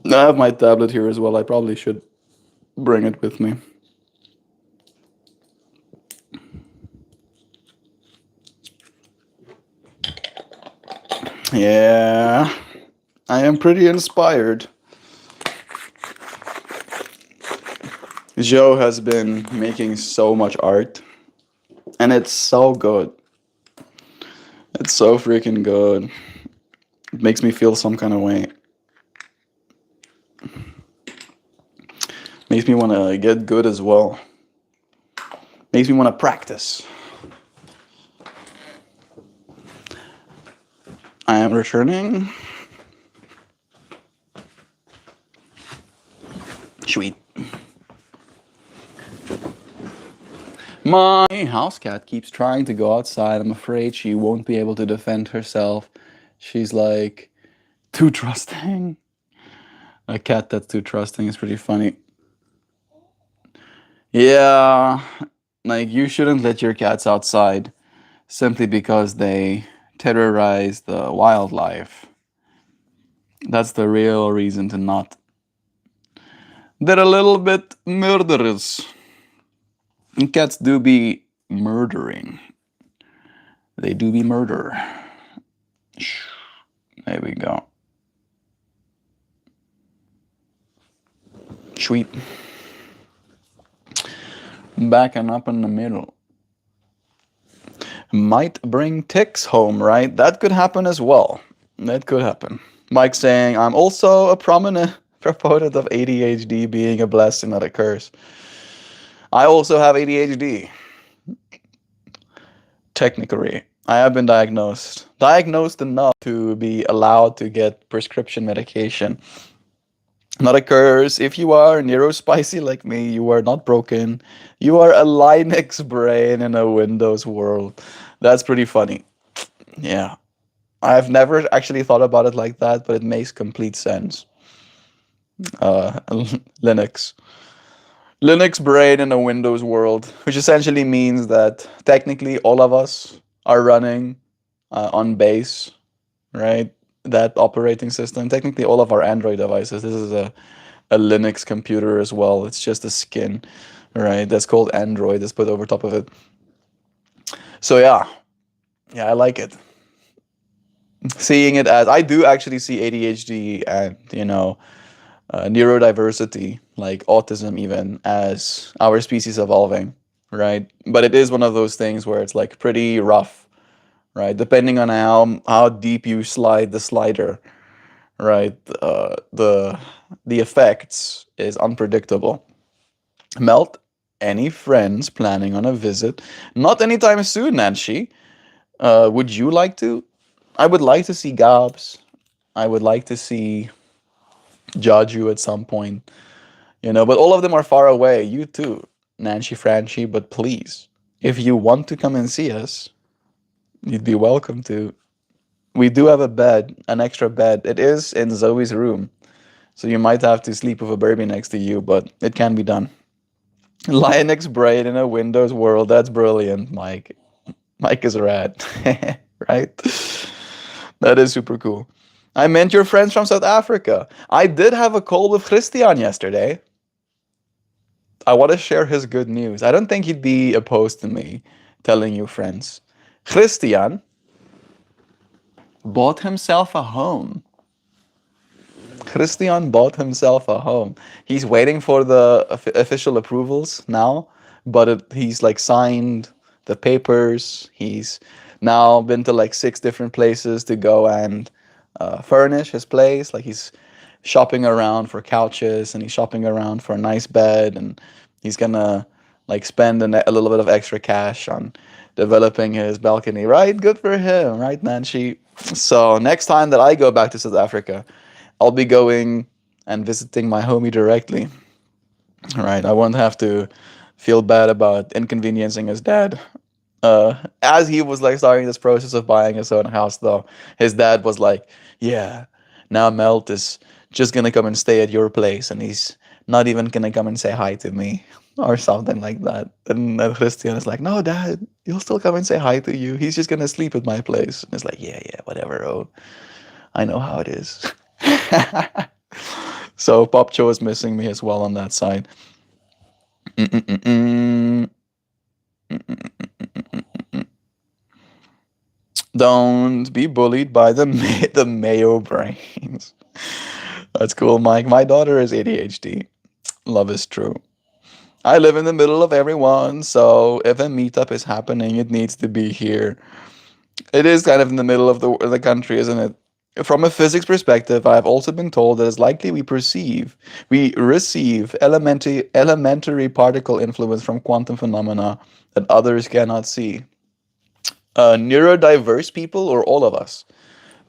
I have my tablet here as well. I probably should bring it with me. Yeah. I am pretty inspired. Joe has been making so much art, and it's so good. It's so freaking good. It makes me feel some kind of way. Makes me want to get good as well. Makes me want to practice. I am returning. Sweet. My house cat keeps trying to go outside. I'm afraid she won't be able to defend herself. She's like too trusting. A cat that's too trusting is pretty funny. Yeah, like you shouldn't let your cats outside simply because they terrorize the wildlife. That's the real reason to not. They're a little bit murderous. And cats do be murdering. They do be murder. There we go. Sweet. Back and up in the middle. Might bring ticks home, right? That could happen as well. That could happen. Mike saying, I'm also a prominent proponent of ADHD being a blessing, not a curse. I also have ADHD. Technically, I have been diagnosed. Diagnosed enough to be allowed to get prescription medication. Not a curse. If you are neurospicy like me, you are not broken. You are a Linux brain in a Windows world. That's pretty funny. Yeah. I've never actually thought about it like that, but it makes complete sense. Linux. Linux brain in a Windows world, which essentially means that technically all of us are running on base, right? That operating system. Technically, all of our Android devices. This is a Linux computer as well. It's just a skin. right? That's called Android. That's put over top of it. So yeah, I like it. Seeing it as I do actually see ADHD and neurodiversity, like autism, even as our species evolving, right? But it is one of those things where it's like pretty rough, right? Depending on how deep you slide the slider, right? The effects is unpredictable. Melt, any friends planning on a visit? Not anytime soon, Nancy. Would you like to? I would like to see Gabs. I would like to see Jaju at some point, but all of them are far away. You too, Nancy Franchi, but please, if you want to come and see us, you'd be welcome to. We do have a bed, an extra bed. It is in Zoe's room, so you might have to sleep with a baby next to you, but it can be done. Linux braid in a Windows world. That's brilliant, Mike. Mike is rad, right? That is super cool. I meant your friends from South Africa. I did have a call with Christian yesterday. I want to share his good news. I don't think he'd be opposed to me telling you, friends. Christian bought himself a home. Christian bought himself a home. He's waiting for the official approvals now, but he's like signed the papers. He's now been to like 6 different places to go and furnish his place. Like he's shopping around for couches and he's shopping around for a nice bed, and he's gonna like spend a little bit of extra cash on developing his balcony. Right? Good for him, right, Nancy? So next time that I go back to South Africa, I'll be going and visiting my homie directly. Right? I won't have to feel bad about inconveniencing his dad. As he was like starting this process of buying his own house, though, his dad was like, "Yeah, now Melt is just gonna come and stay at your place, and he's not even gonna come and say hi to me." Or something like that. And then Christian is like, "No, Dad, he'll still come and say hi to you. He's just gonna sleep at my place." And it's like, yeah, whatever. Oh, I know how it is. So Popcho is missing me as well on that side. Mm-mm-mm-mm. Don't be bullied by the Mayo brains. That's cool, Mike. My daughter is ADHD. Love is true. I live in the middle of everyone, so if a meetup is happening, it needs to be here. It is kind of in the middle of the country, isn't it? From a physics perspective, I've also been told that it's likely we receive elementary particle influence from quantum phenomena that others cannot see. Neurodiverse people or all of us?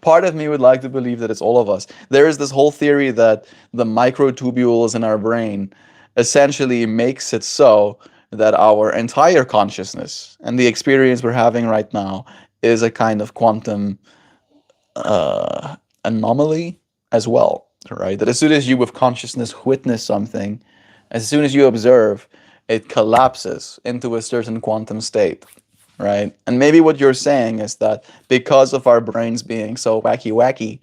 Part of me would like to believe that it's all of us. There is this whole theory that the microtubules in our brain essentially makes it so that our entire consciousness and the experience we're having right now is a kind of quantum anomaly as well, right? That as soon as you with consciousness witness something, as soon as you observe, it collapses into a certain quantum state, right? And maybe what you're saying is that because of our brains being so wacky,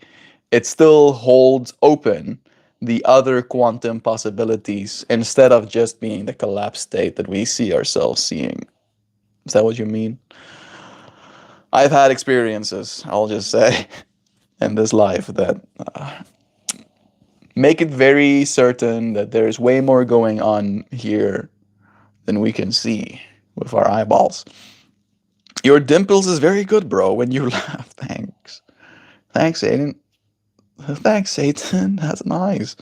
it still holds open the other quantum possibilities instead of just being the collapsed state that we see ourselves seeing. Is that what you mean? I've had experiences, I'll just say, in this life that make it very certain that there's way more going on here than we can see with our eyeballs. Your dimples is very good, bro, when you laugh. Thanks. Thanks, Aiden. Thanks, Satan. That's nice.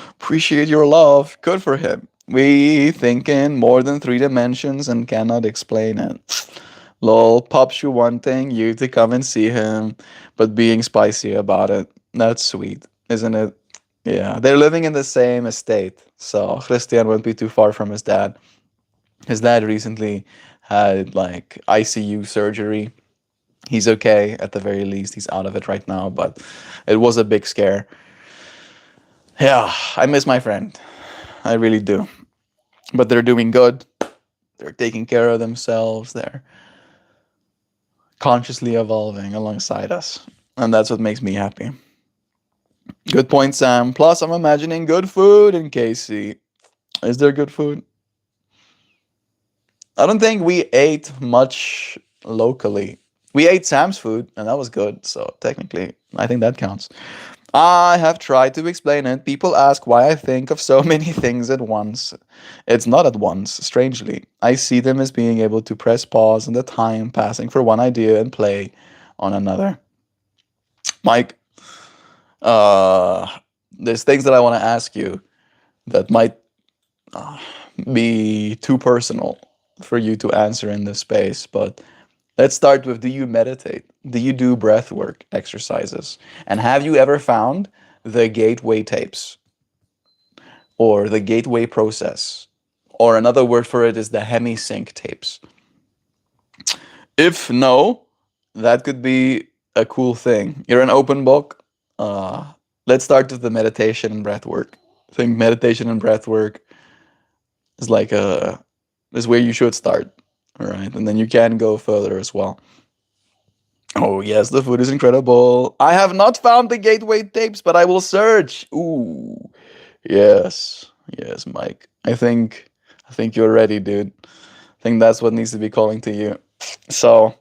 Appreciate your love. Good for him. We think in more than 3 dimensions and cannot explain it. Lol, pops you wanting you to come and see him, but being spicy about it. That's sweet, isn't it? Yeah, they're living in the same estate, so Christian won't be too far from his dad. His dad recently had like ICU surgery. He's okay at the very least. He's out of it right now, but it was a big scare. Yeah, I miss my friend. I really do. But they're doing good. They're taking care of themselves. They're consciously evolving alongside us. And that's what makes me happy. Good point, Sam. Plus, I'm imagining good food in KC. Is there good food? I don't think we ate much locally. We ate Sam's food, and that was good. So technically, I think that counts. I have tried to explain it. People ask why I think of so many things at once. It's not at once, strangely. I see them as being able to press pause on the time passing for one idea and play on another. Mike, uh, there's things that I want to ask you that might be too personal for you to answer in this space, but let's start with, do you meditate? Do you do breath work exercises? And have you ever found the gateway tapes or the gateway process? Or another word for it is the hemisync tapes. If no, that could be a cool thing. You're an open book. Uh, let's start with the meditation and breath work. I think meditation and breath work is like a is where you should start. All right, and then you can go further as well. Oh yes, the food is incredible. I have not found the gateway tapes, but I will search. Ooh, yes, yes, Mike. I think you're ready, dude. I think that's what needs to be calling to you. So,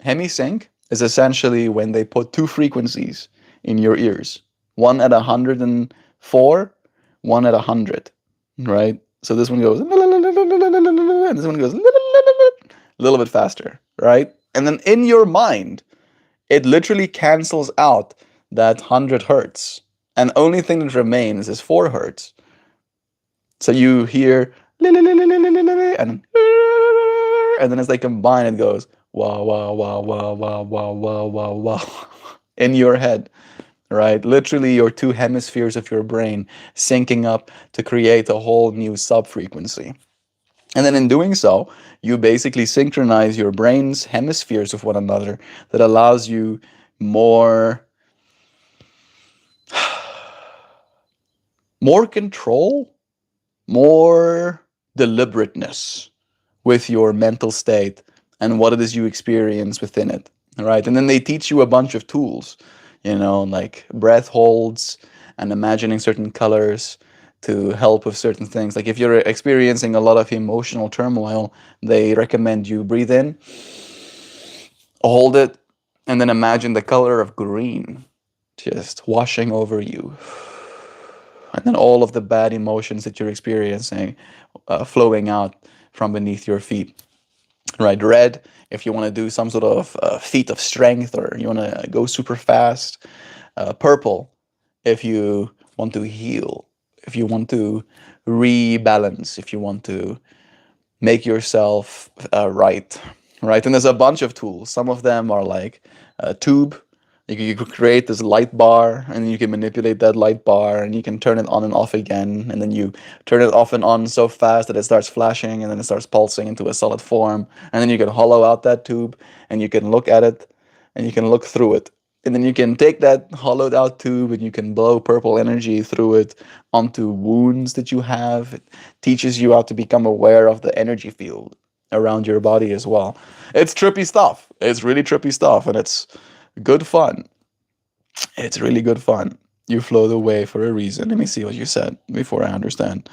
hemisync is essentially when they put two frequencies in your ears, one at 104, one at 100, right? So this one goes, and this one goes a little bit faster, right? And then in your mind, it literally cancels out that 100 hertz. And only thing that remains is 4 hertz. So you hear, and then as they combine, it goes, wow, wow, wow, wow, wow, wow, wow, wow, wow, in your head, right? Literally, your two hemispheres of your brain syncing up to create a whole new subfrequency. And then in doing so, you basically synchronize your brain's hemispheres with one another that allows you more more control, more deliberateness with your mental state and what it is you experience within it. All right. And then they teach you a bunch of tools, like breath holds and imagining certain colors to help with certain things. Like if you're experiencing a lot of emotional turmoil, they recommend you breathe in, hold it, and then imagine the color of green just washing over you. And then all of the bad emotions that you're experiencing flowing out from beneath your feet. Right, red if you want to do some sort of feat of strength or you want to go super fast. Purple if you want to heal, if you want to rebalance, if you want to make yourself right. And there's a bunch of tools. Some of them are like a tube. You could create this light bar, and you can manipulate that light bar, and you can turn it on and off again, and then you turn it off and on so fast that it starts flashing, and then it starts pulsing into a solid form, and then you can hollow out that tube, and you can look at it, and you can look through it, and then you can take that hollowed out tube, and you can blow purple energy through it onto wounds that you have. It teaches you how to become aware of the energy field around your body as well. It's trippy stuff. It's really trippy stuff, and it's good fun. It's really good fun. You flowed away for a reason. Let me see what you said before I understand.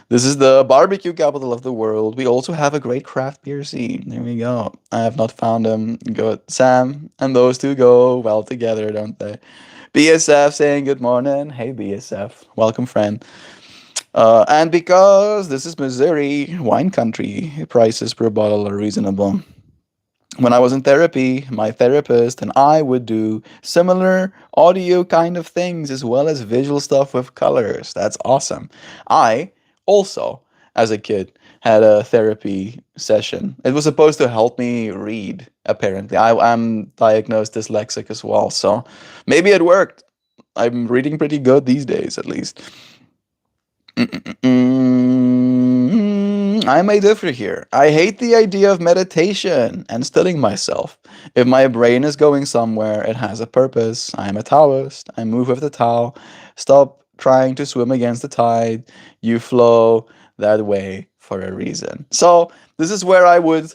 This is the barbecue capital of the world. We also have a great craft beer scene. There we go. I have not found them. Good. Sam and those two go well together, don't they? BSF saying good morning. Hey, BSF. Welcome, friend. And because this is Missouri, wine country, prices per bottle are reasonable. When I was in therapy, my therapist and I would do similar audio kind of things as well as visual stuff with colors. That's awesome. I also, as a kid, had a therapy session. It was supposed to help me read, apparently. I'm diagnosed dyslexic as well, so maybe it worked. I'm reading pretty good these days, at least. I may differ here. I hate the idea of meditation and stilling myself. If my brain is going somewhere, it has a purpose. I am a Taoist. I move with the Tao. Stop trying to swim against the tide. You flow that way for a reason. So, this is where I would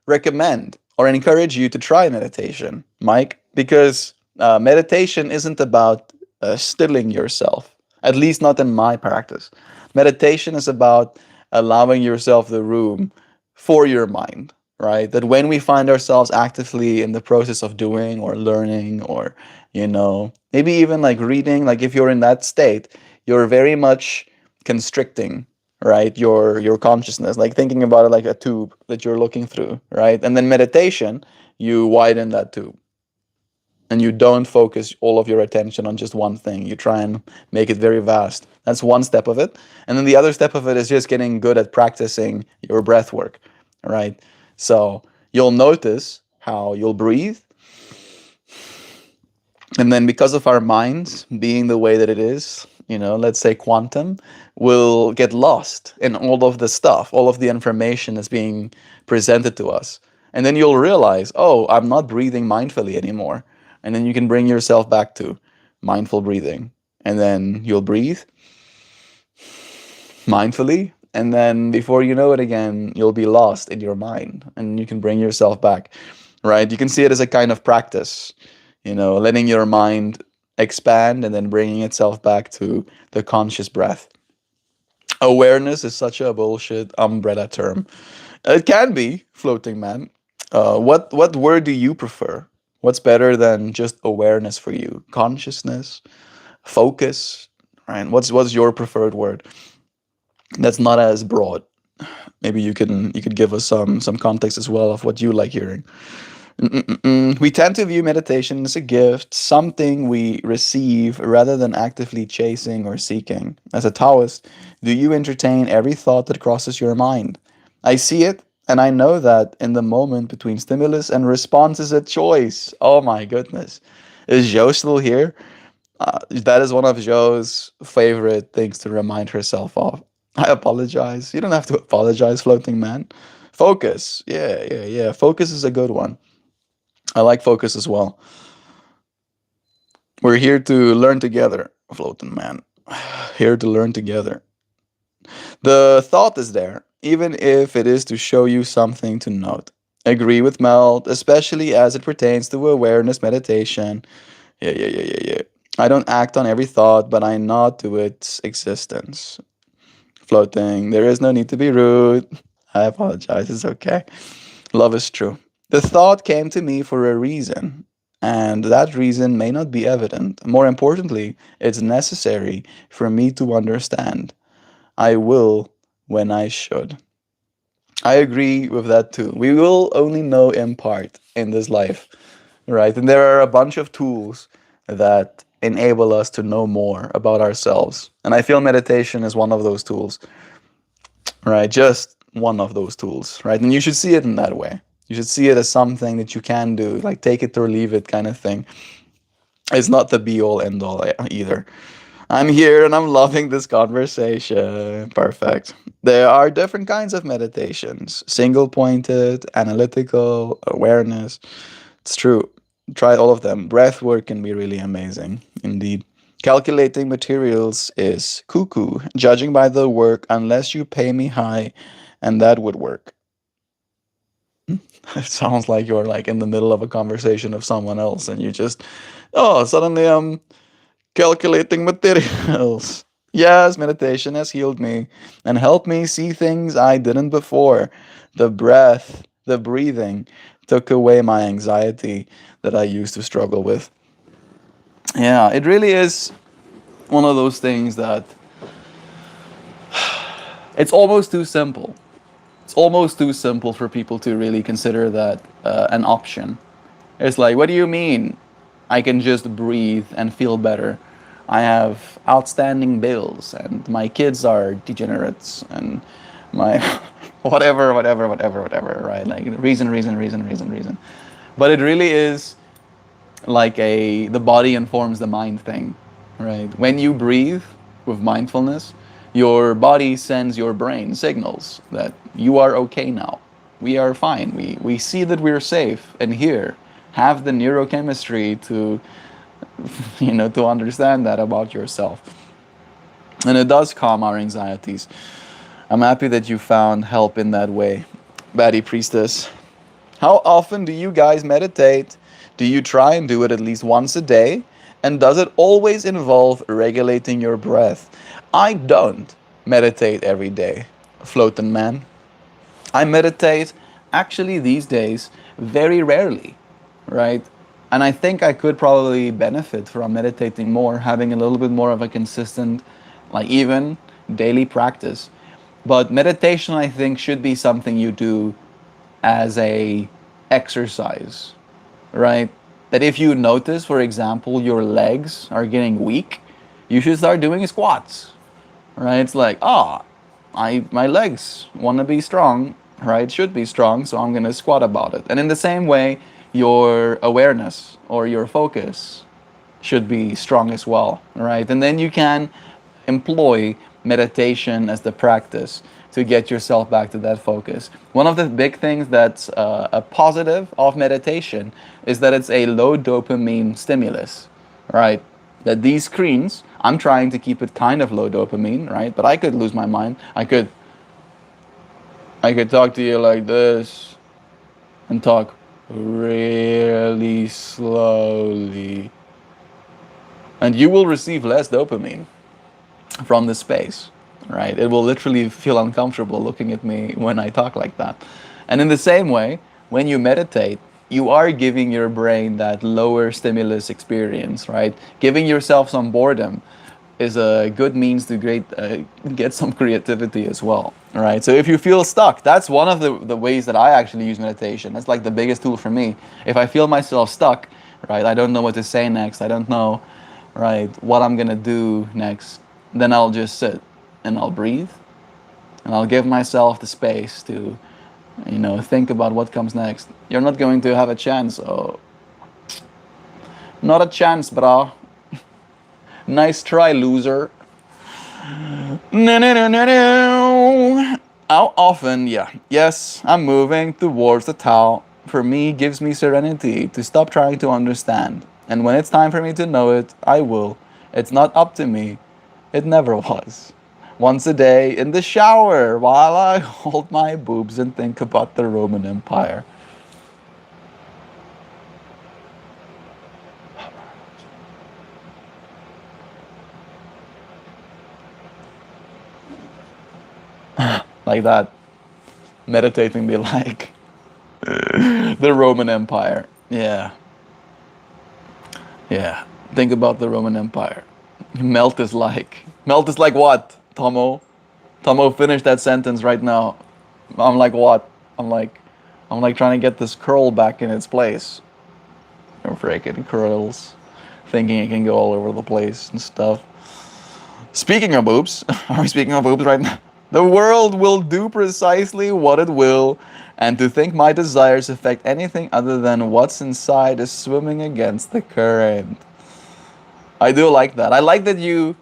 recommend or encourage you to try meditation, Mike, because meditation isn't about stilling yourself, at least not in my practice. Meditation is about allowing yourself the room for your mind, right? That when we find ourselves actively in the process of doing or learning or, maybe even like reading, like if you're in that state, you're very much constricting, right? Your consciousness, like thinking about it like a tube that you're looking through, right? And then meditation, you widen that tube and you don't focus all of your attention on just one thing. You try and make it very vast. That's one step of it. And then the other step of it is just getting good at practicing your breath work, right? So you'll notice how you'll breathe. And then because of our minds being the way that it is, let's say quantum, will get lost in all of the stuff, all of the information that's being presented to us. And then you'll realize, oh, I'm not breathing mindfully anymore. And then you can bring yourself back to mindful breathing. And then you'll breathe mindfully. And then before you know it again, you'll be lost in your mind and you can bring yourself back, right? You can see it as a kind of practice, letting your mind expand and then bringing itself back to the conscious breath. Awareness is such a bullshit umbrella term. It can be, floating man. What word do you prefer? What's better than just awareness for you? Consciousness, focus, right? What's your preferred word? That's not as broad. Maybe you could give us some context as well of what you like hearing. We tend to view meditation as a gift, something we receive rather than actively chasing or seeking. As a Taoist, do you entertain every thought that crosses your mind? I see it, and I know that in the moment between stimulus and response is a choice. Oh my goodness. Is Jo still here? That is one of Jo's favorite things to remind herself of. I apologize. You don't have to apologize, floating man. Focus. Yeah, yeah, yeah. Focus is a good one. I like focus as well. We're here to learn together, floating man. Here to learn together. The thought is there, even if it is to show you something to note. Agree with Melt, especially as it pertains to awareness meditation. Yeah, yeah, yeah, yeah, yeah. I don't act on every thought, but I nod to its existence. Floating, there is no need to be rude. I apologize, it's okay. Love is true. The thought came to me for a reason, and that reason may not be evident. More importantly, it's necessary for me to understand. I will when I should. I agree with that too. We will only know in part in this life, right? And there are a bunch of tools that enable us to know more about ourselves. And I feel meditation is one of those tools, right? Just one of those tools, right? And you should see it in that way. You should see it as something that you can do, like take it or leave it kind of thing. It's not the be all end all either. I'm here and I'm loving this conversation. Perfect. There are different kinds of meditations: single pointed, analytical, awareness. It's true. Try all of them. Breath work can be really amazing, indeed. Calculating materials is cuckoo, judging by the work, unless you pay me high, and that would work. It sounds like you're like in the middle of a conversation of someone else and you just, oh, suddenly I'm calculating materials. Yes, meditation has healed me and helped me see things I didn't before. The breath, the breathing took away my anxiety that I used to struggle with. Yeah, it really is one of those things that it's almost too simple. It's almost too simple for people to really consider that an option. It's like, what do you mean? I can just breathe and feel better. I have outstanding bills, and my kids are degenerates, and my whatever, right? Like reason. But it really is like the body informs the mind thing, right? When you breathe with mindfulness, your body sends your brain signals that you are okay now. We are fine. We see that we're safe, and here have the neurochemistry to to understand that about yourself. And it does calm our anxieties. I'm happy that you found help in that way, Batty Priestess. How often do you guys meditate? Do you try and do it at least once a day? And does it always involve regulating your breath? I don't meditate every day, floating man. I meditate actually these days very rarely, right? And I think I could probably benefit from meditating more, having a little bit more of a consistent, like even daily practice. But meditation, I think, should be something you do as a exercise, right? That if you notice, for example, your legs are getting weak, you should start doing squats, right? It's like, my legs want to be strong, right? Should be strong, so I'm gonna squat about it. And in the same way, your awareness or your focus should be strong as well, right? And then you can employ meditation as the practice to get yourself back to that focus. One of the big things that's a positive of meditation is that it's a low dopamine stimulus, right? That these screens, I'm trying to keep it kind of low dopamine, right? But I could lose my mind. I could talk to you like this and talk really slowly, and you will receive less dopamine from the space, right? It will literally feel uncomfortable looking at me when I talk like that. And in the same way, when you meditate, you are giving your brain that lower stimulus experience, right? Giving yourself some boredom is a good means to get some creativity as well, right? So if you feel stuck, that's one of the ways that I actually use meditation. That's like the biggest tool for me. If I feel myself stuck, right, I don't know what to say next, I don't know, right, what I'm gonna do next, then I'll just sit and I'll breathe and I'll give myself the space to, think about what comes next. You're not going to have a chance. Oh, not a chance, bro. Nice try, loser. No, no, no, no, no. How often, yeah. Yes, I'm moving towards the Tao. For me, gives me serenity to stop trying to understand. And when it's time for me to know it, I will. It's not up to me. It never was. Once a day in the shower while I hold my boobs and think about the Roman Empire. Like that. Meditating be like the Roman Empire. Yeah. Yeah. Think about the Roman Empire. Melt is like. Melt is like what, Tomo? Tomo, finish that sentence right now. I'm like what? I'm like trying to get this curl back in its place. Or freaking curls. Thinking it can go all over the place and stuff. Speaking of boobs, are we speaking of boobs right now? The world will do precisely what it will, and to think my desires affect anything other than what's inside is swimming against the current. I do like that. I like that you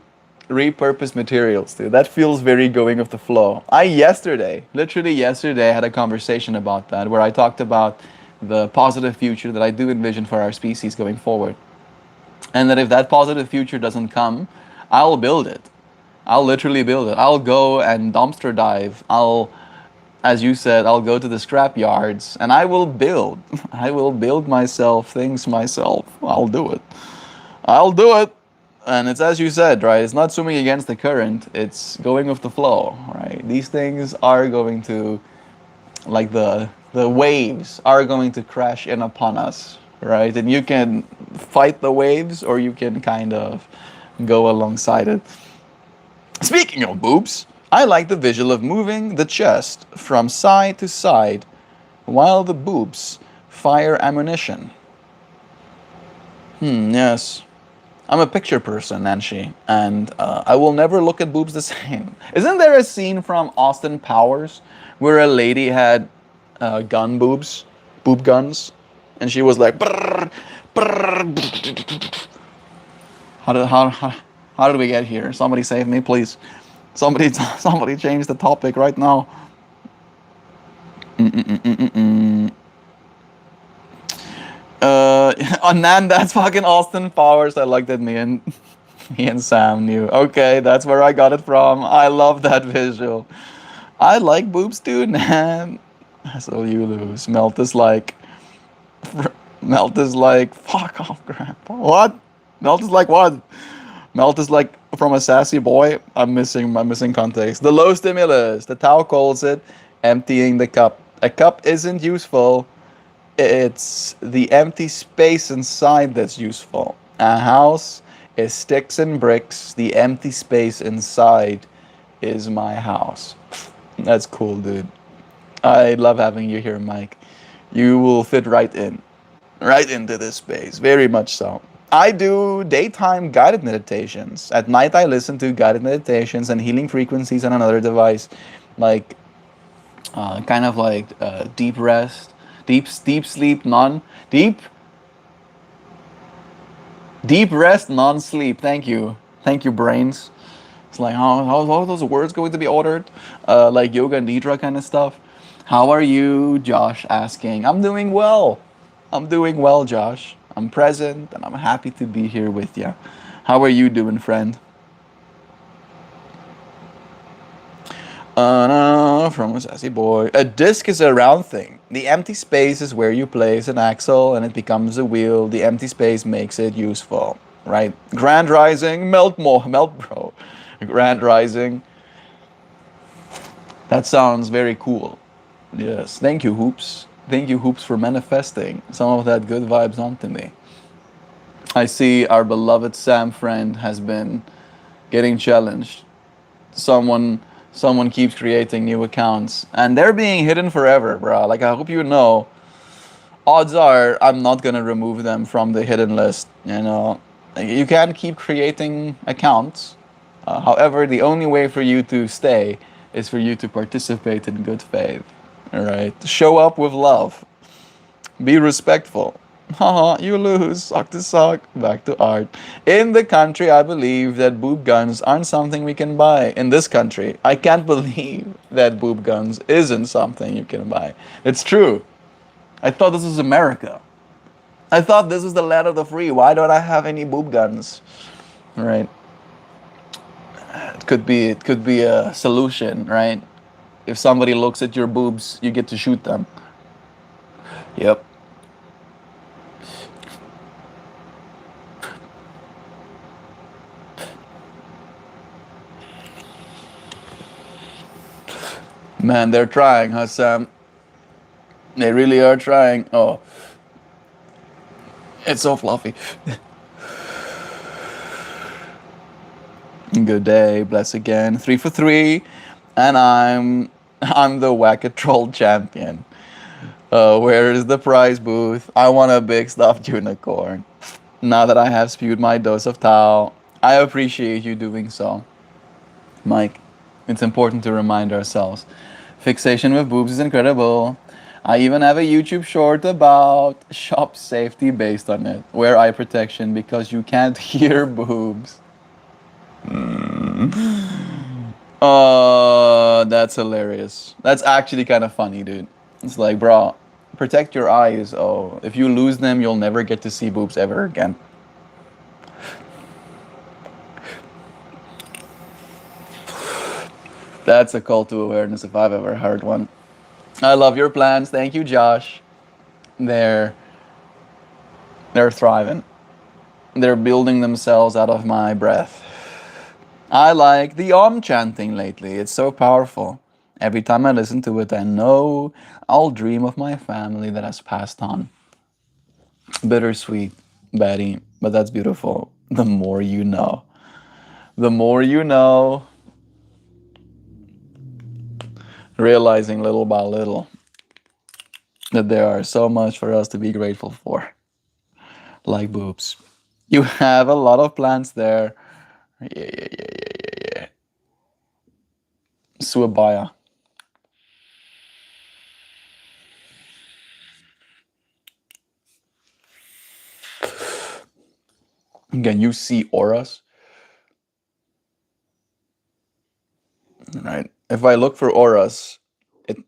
repurpose materials too. That feels very going with the flow. Literally yesterday, had a conversation about that where I talked about the positive future that I do envision for our species going forward. And that if that positive future doesn't come, I'll build it. I'll literally build it. I'll go and dumpster dive. As you said, I'll go to the scrap yards and I will build. I will build myself things myself. I'll do it. I'll do it. And it's as you said, right? It's not swimming against the current. It's going with the flow, right? These things are going to, like the waves are going to crash in upon us, right? And you can fight the waves or you can kind of go alongside it. Speaking of boobs, I like the visual of moving the chest from side to side while the boobs fire ammunition. Yes. I'm a picture person, Nancy, and I will never look at boobs the same. Isn't there a scene from Austin Powers where a lady had gun boobs, boob guns, and she was like, brrr, brrr. How did we get here? Somebody save me, please. Somebody change the topic right now. Nan, that's fucking Austin Powers. I like that me and Sam knew. Okay, that's where I got it from. I love that visual. I like boobs too, Nan. So you lose. Melt is like, fuck off, Grandpa. What? Melt is like what? Melt is like from a sassy boy. I'm missing context. The low stimulus, the Tao calls it, Emptying the cup. A cup isn't useful. It's the empty space inside that's useful. A house is sticks and bricks. The empty space inside is my house. That's cool, dude. I love having you here, Mike. You will fit right into this space, very much so. I do daytime guided meditations. At night, I listen to guided meditations and healing frequencies on another device, like kind of like deep rest, deep sleep, non deep deep rest, non sleep. Thank you, brains. It's like how are those words going to be ordered? Like yoga nidra kind of stuff. How are you, Josh? Asking. I'm doing well. I'm doing well, Josh. I'm present and I'm happy to be here with you. How are you doing, friend? No, from a sassy boy. A disc is a round thing. The empty space is where you place an axle and it becomes a wheel. The empty space makes it useful, right? Grand Rising, melt bro. Grand Rising. That sounds very cool. Yes, thank you, Hoops. Thank you, Hoops, for manifesting some of that good vibes onto me. I see our beloved Sam friend has been getting challenged. Someone someone keeps creating new accounts and they're being hidden forever, bro. Like I hope you know, odds are I'm not gonna remove them from the hidden list. You know, you can keep creating accounts. However, the only way for you to stay is for you to participate in good faith. All right, show up with love. Be respectful. Haha, you lose. Sock to sock. Back to art. In the country, I believe that boob guns aren't something we can buy. In this country, I can't believe that boob guns isn't something you can buy. It's true. I thought this was America. I thought this was the land of the free. Why don't I have any boob guns? Right. It could be a solution, right? If somebody looks at your boobs, you get to shoot them. Yep. Man, they're trying, huh, Sam? They really are trying. Oh, it's so fluffy. Good day, bless again. 3 for 3, and I'm the whack a troll champion. Where is the prize booth? I want a big stuffed unicorn. Now that I have spewed my dose of Tao, I appreciate you doing so. Mike, it's important to remind ourselves. Fixation with boobs is incredible. I even have a YouTube short about shop safety based on it. Wear eye protection because you can't hear boobs. That's hilarious. That's actually kind of funny, dude. It's like, bro, protect your eyes. Oh, if you lose them, you'll never get to see boobs ever again. That's a call to awareness if I've ever heard one. I love your plans. Thank you, Josh. They're they're thriving. They're building themselves out of my breath. I like the Om chanting lately. It's so powerful. Every time I listen to it, I know I'll dream of my family that has passed on. Bittersweet, Betty, but that's beautiful. The more you know. The more you know, realizing little by little that there are so much for us to be grateful for. Like boobs. You have a lot of plants there. Yeah. Suabaya. Can you see auras? Right. If I look for auras,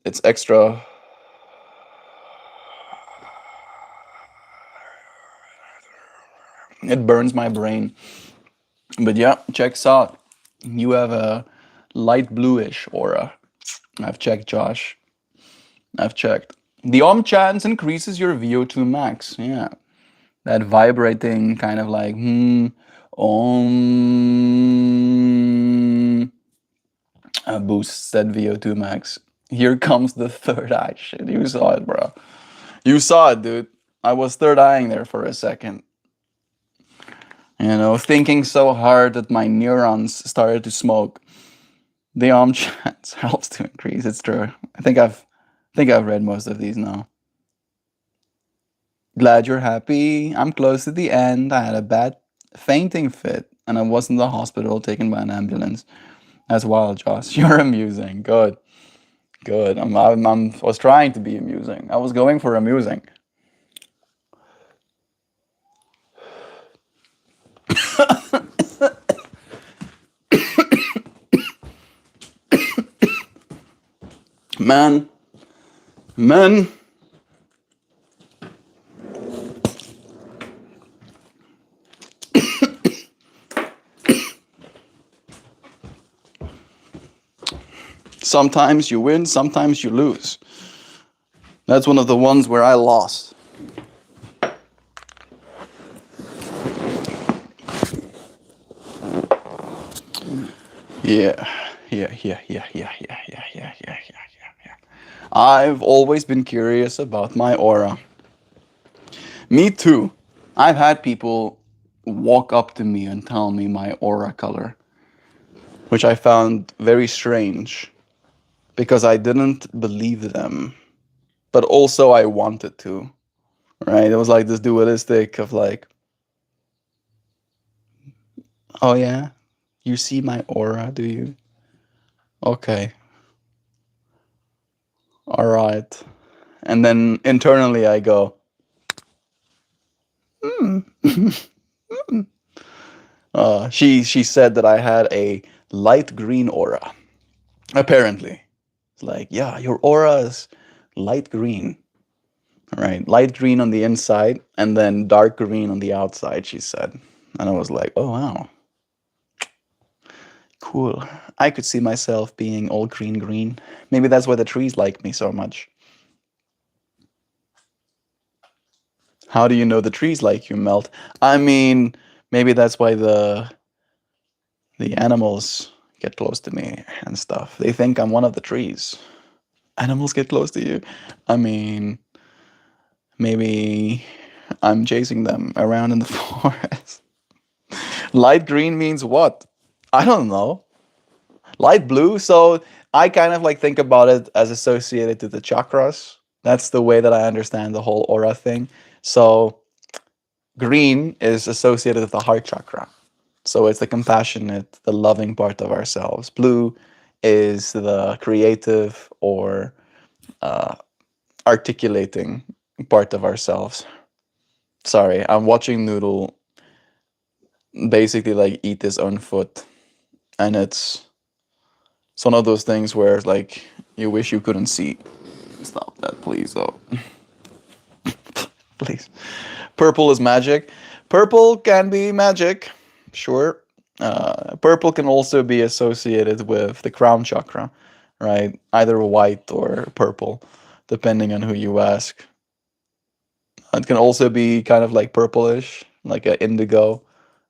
it's extra. It burns my brain. But yeah, checks out. You have a light bluish aura. I've checked, Josh. I've checked. The Om chance increases your VO2 max. Yeah. That vibrating kind of like, Om, boosts that VO2 max. Here comes the third eye shit. You saw it, bro. You saw it, dude. I was third eyeing there for a second. Thinking so hard that my neurons started to smoke. The arm chance helps to increase. It's true. I think I've read most of these now. Glad you're happy. I'm close to the end. I had a bad fainting fit and I was in the hospital taken by an ambulance. That's wild, Josh. You're amusing. Good. Good. Was trying to be amusing. I was going for amusing. Man. Man. Sometimes you win, sometimes you lose. That's one of the ones where I lost. Yeah. Yeah. I've always been curious about my aura. Me too. I've had people walk up to me and tell me my aura color, which I found very strange because I didn't believe them, but also I wanted to, right? It was like this dualistic of like, oh yeah, you see my aura, do you? Okay, all right. And then internally I go, hmm. She said that I had a light green aura. Apparently, it's like, yeah, your aura is light green, right? Light green on the inside and then dark green on the outside. She said, and I was like, oh wow, cool. I could see myself being all green, green. Maybe that's why the trees like me so much. How do you know the trees like you, Melt? I mean, maybe that's why the animals get close to me and stuff. They think I'm one of the trees. Animals get close to you. I mean, maybe I'm chasing them around in the forest. Light green means what? I don't know. Light blue. So I kind of like think about it as associated to the chakras. That's the way that I understand the whole aura thing. So green is associated with the heart chakra. So it's the compassionate, the loving part of ourselves. Blue is the creative or articulating part of ourselves. Sorry, I'm watching Noodle basically like eat his own foot, and it's one of those things where it's like you wish you couldn't see. Stop that, please, though. Please. Purple is magic. Purple can be magic, sure. Purple can also be associated with the crown chakra, right? Either white or purple, depending on who you ask. It can also be kind of like purplish, like a indigo,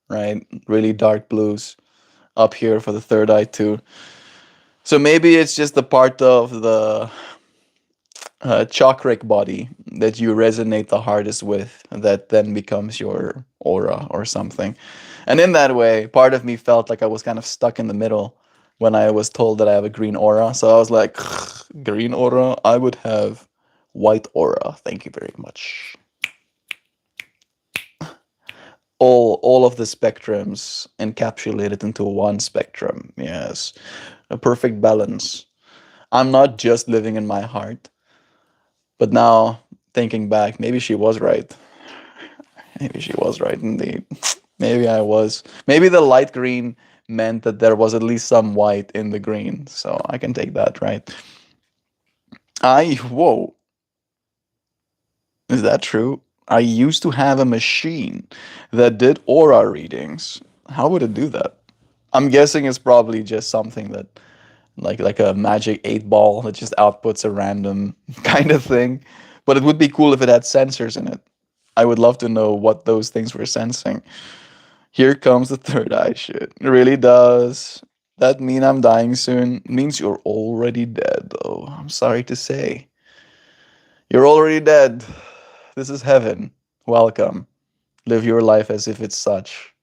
right? Really dark blues up here for the third eye too. So maybe it's just the part of the chakric body that you resonate the hardest with that then becomes your aura or something. And in that way, part of me felt like I was kind of stuck in the middle when I was told that I have a green aura. So I was like, green aura, I would have white aura. Thank you very much. All of the spectrums encapsulated into one spectrum. Yes. A perfect balance. I'm not just living in my heart. But now, thinking back, maybe she was right. Maybe she was right indeed. Maybe I was. Maybe the light green meant that there was at least some white in the green. So I can take that, right? Whoa. Is that true? I used to have a machine that did aura readings. How would it do that? I'm guessing it's probably just something that like a magic 8 ball that just outputs a random kind of thing. But it would be cool if it had sensors in it. I would love to know what those things were sensing. Here comes the third eye shit. It really does. That mean I'm dying soon? Means you're already dead, though. I'm sorry to say. You're already dead. This is heaven. Welcome. Live your life as if it's such.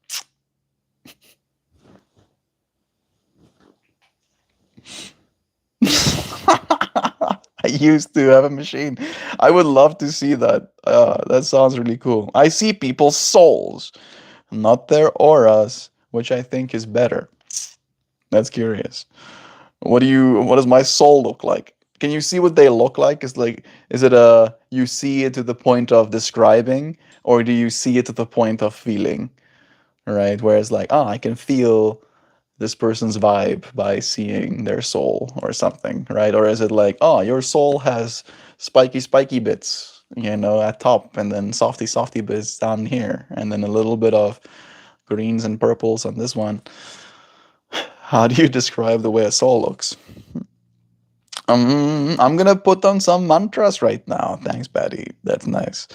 I used to have a machine. I would love to see that. That sounds really cool. I see people's souls, not their auras, which I think is better. That's curious. What does my soul look like? Can you see what they look like? Is it a you see it to the point of describing, or do you see it to the point of feeling? Right? Whereas like, oh, I can feel this person's vibe by seeing their soul or something, right? Or is it like, oh, your soul has spiky bits, at top, and then softy bits down here, and then a little bit of greens and purples on this one. How do you describe the way a soul looks? I'm gonna put on some mantras right now. Thanks, Patty. That's nice.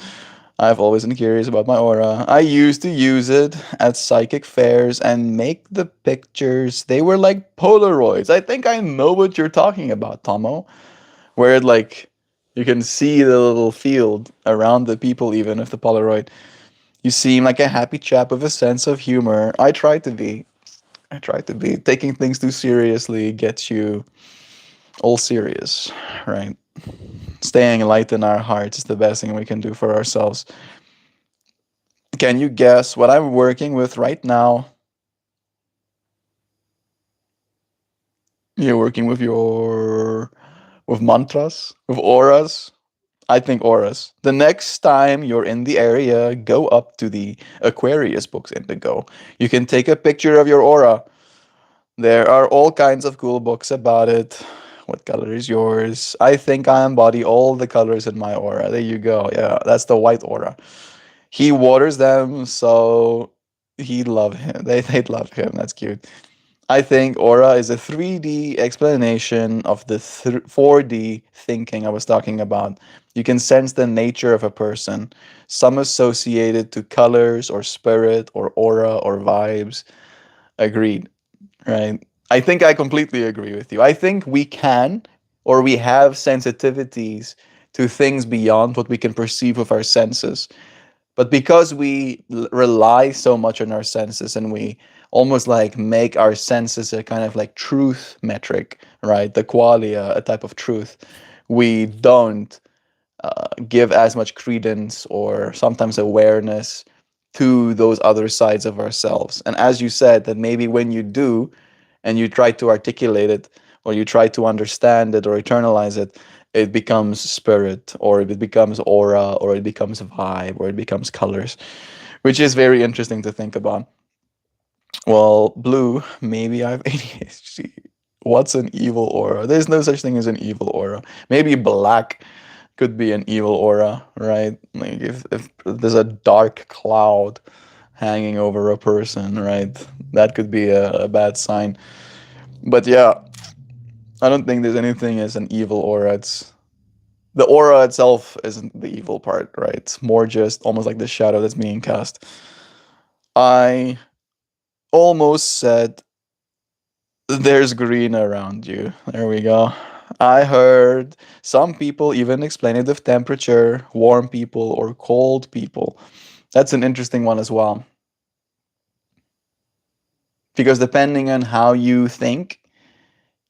I've always been curious about my aura. I used to use it at psychic fairs and make the pictures. They were like Polaroids. I think I know what you're talking about, Tomo. Where it like you can see the little field around the people, even if the Polaroid. You seem like a happy chap with a sense of humor. I try to be. I try to be. Taking things too seriously gets you all serious, right? Staying light in our hearts is the best thing we can do for ourselves. Can you guess what I'm working with right now? You're working with mantras, with auras. I think auras. The next time you're in the area, go up to the Aquarius books Indigo. You can take a picture of your aura. There are all kinds of cool books about it. What color is yours? I think I embody all the colors in my aura. There you go. Yeah, that's the white aura. He waters them, so he'd love him. They'd love him. That's cute. I think aura is a 3D explanation of the 4D thinking I was talking about. You can sense the nature of a person, some associated to colors or spirit or aura or vibes. Agreed, right? I think I completely agree with you. I think we can or we have sensitivities to things beyond what we can perceive with our senses. But because we rely so much on our senses and we almost like make our senses a kind of like truth metric, right? The qualia, a type of truth, we don't give as much credence or sometimes awareness to those other sides of ourselves. And as you said, that maybe when you do and you try to articulate it or you try to understand it or internalize it, it becomes spirit or it becomes aura or it becomes vibe or it becomes colors, which is very interesting to think about. Well, blue, maybe I have ADHD. What's an evil aura? There's no such thing as an evil aura. Maybe black could be an evil aura, right? Like if there's a dark cloud hanging over a person, right? That could be a bad sign. But yeah, I don't think there's anything as an evil aura. It's the aura itself isn't the evil part, right? It's more just almost like the shadow that's being cast. I almost said there's green around you. There we go. I heard some people even explain it with temperature, warm people or cold people. That's an interesting one as well. Because depending on how you think,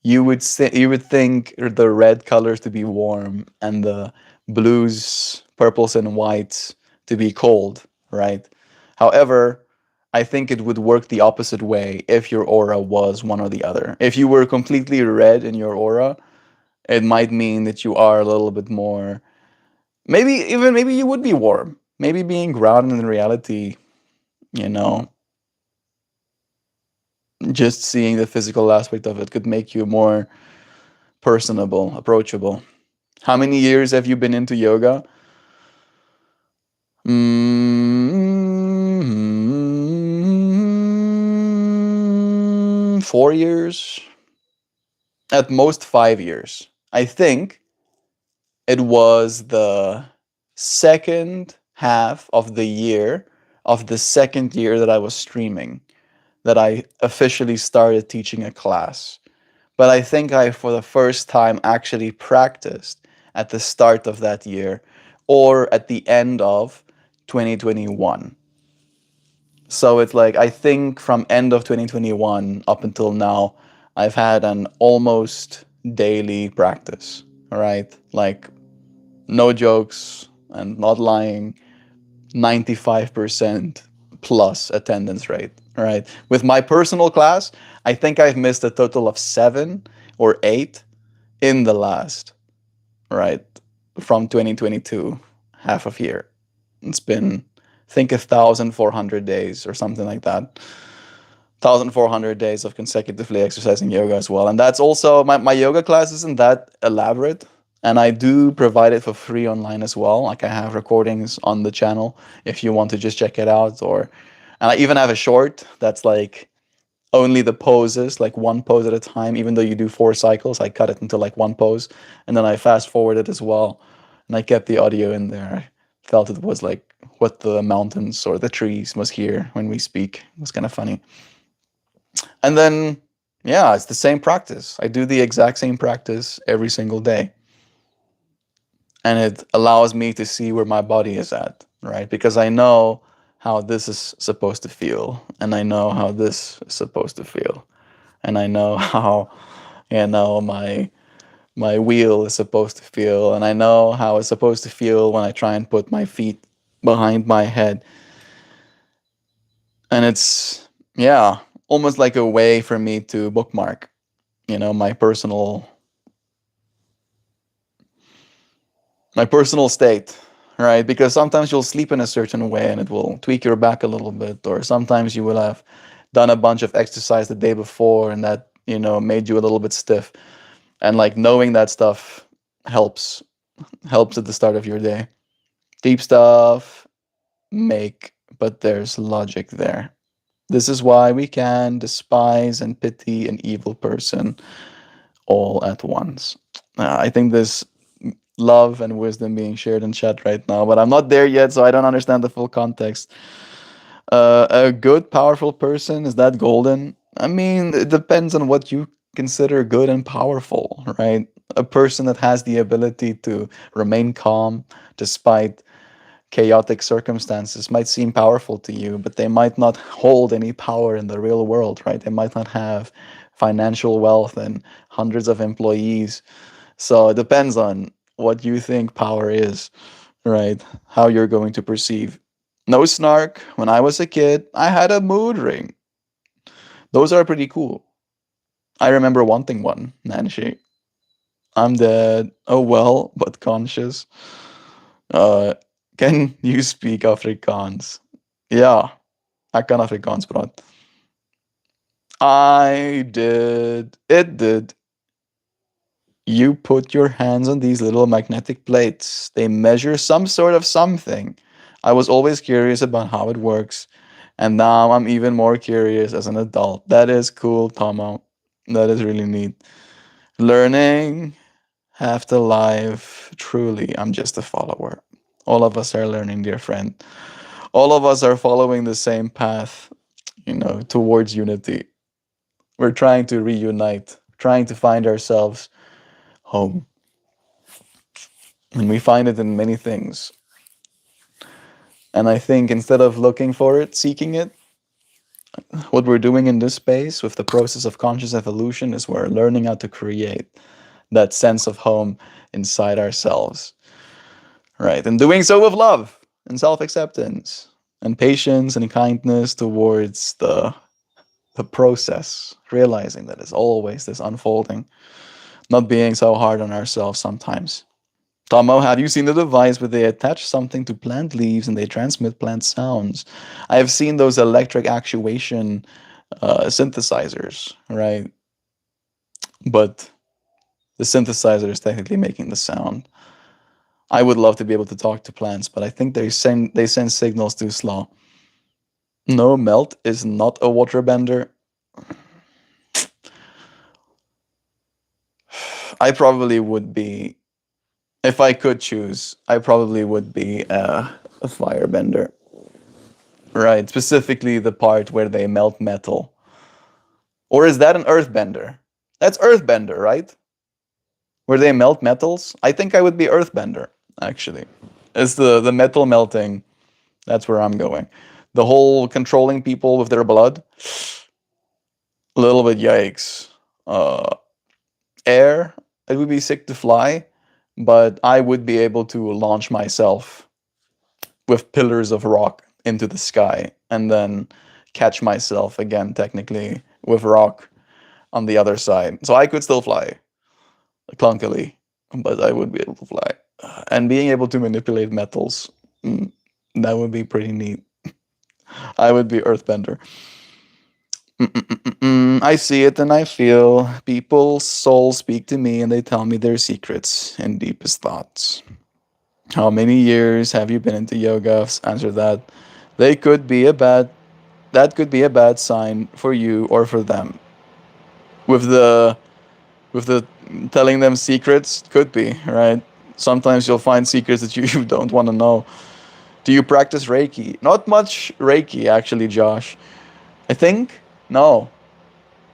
you would think the red colors to be warm and the blues, purples and whites to be cold, right? However, I think it would work the opposite way if your aura was one or the other. If you were completely red in your aura, it might mean that you are a little bit more maybe you would be warm. Maybe being grounded in reality, you know, just seeing the physical aspect of it could make you more personable, approachable. How many years have you been into yoga? 4 years, at most 5 years. I think it was the second half of the year of the second year that I was streaming. that I officially started teaching a class. But I think I, for the first time, actually practiced at the start of that year or at the end of 2021. So it's like, I think from end of 2021 up until now, I've had an almost daily practice. All right. Like, no jokes and not lying, 95% plus attendance rate. All right. With my personal class, I think I've missed a total of 7 or 8 in the last, right, from 2022, half of year. It's been, I think, 1,400 days or something like that. 1,400 days of consecutively exercising yoga as well. And that's also, my yoga class isn't that elaborate. And I do provide it for free online as well. Like, I have recordings on the channel if you want to just check it out. And I even have a short that's like only the poses, like one pose at a time. Even though you do 4 cycles, I cut it into like one pose, and then I fast forward it as well, and I kept the audio in there. I felt it was like what the mountains or the trees must hear when we speak. It was kind of funny. And then, yeah, it's the same practice. I do the exact same practice every single day, and it allows me to see where my body is at, right? Because I know how this is supposed to feel, and I know how this is supposed to feel, and I know how, my wheel is supposed to feel, and I know how it's supposed to feel when I try and put my feet behind my head. And it's, yeah, almost like a way for me to bookmark, my personal state, right? Because sometimes you'll sleep in a certain way and it will tweak your back a little bit, or sometimes you will have done a bunch of exercise the day before and that, made you a little bit stiff. And like knowing that stuff helps at the start of your day. Deep stuff, but there's logic there. This is why we can despise and pity an evil person all at once. I think there's love and wisdom being shared in chat right now, but I'm not there yet, so I don't understand the full context. A good, powerful person, is that golden? I mean, it depends on what you consider good and powerful, right? A person that has the ability to remain calm despite chaotic circumstances might seem powerful to you, but they might not hold any power in the real world, right? They might not have financial wealth and hundreds of employees. So it depends on what you think power is, right? How you're going to perceive. No snark. When I was a kid, I had a mood ring. Those are pretty cool. I remember wanting one, Nanshi. I'm dead. Oh well, but conscious. Uh, can you speak Afrikaans? Ja, ik kan Afrikaans praten. I did. It did. You put your hands on these little magnetic plates. They measure some sort of something. I was always curious about how it works, and now I'm even more curious as an adult. That is cool, Tomo. That is really neat. Learning half the life. Truly, I'm just a follower. All of us are learning, dear friend. All of us are following the same path, towards unity. We're trying to reunite, trying to find ourselves home. And we find it in many things. And I think instead of looking for it, seeking it, what we're doing in this space with the process of conscious evolution is we're learning how to create that sense of home inside ourselves. Right. And doing so with love and self acceptance and patience and kindness towards the process, realizing that it's always this unfolding, not being so hard on ourselves sometimes. Tomo, have you seen the device where they attach something to plant leaves and they transmit plant sounds? I have seen those electric actuation synthesizers, right? But the synthesizer is technically making the sound. I would love to be able to talk to plants, but I think they send signals too slow. No, Melt is not a waterbender. I probably would be, if I could choose, I probably would be a firebender. Right, specifically the part where they melt metal. Or is that an earthbender? That's earthbender, right? Where they melt metals? I think I would be earthbender, actually. It's the metal melting. That's where I'm going. The whole controlling people with their blood, a little bit yikes. Uh, Air, it would be sick to fly, but I would be able to launch myself with pillars of rock into the sky and then catch myself again, technically, with rock on the other side. So I could still fly clunkily, but I would be able to fly. And being able to manipulate metals, that would be pretty neat. I would be Earthbender. I see it and I feel people's souls speak to me and they tell me their secrets and deepest thoughts. How many years have you been into yoga? Answer that. They could be a bad that could be a bad sign for you or for them. With the telling them secrets, could be, right? Sometimes you'll find secrets that you don't want to know. Do you practice Reiki? Not much Reiki actually, Josh. I think no.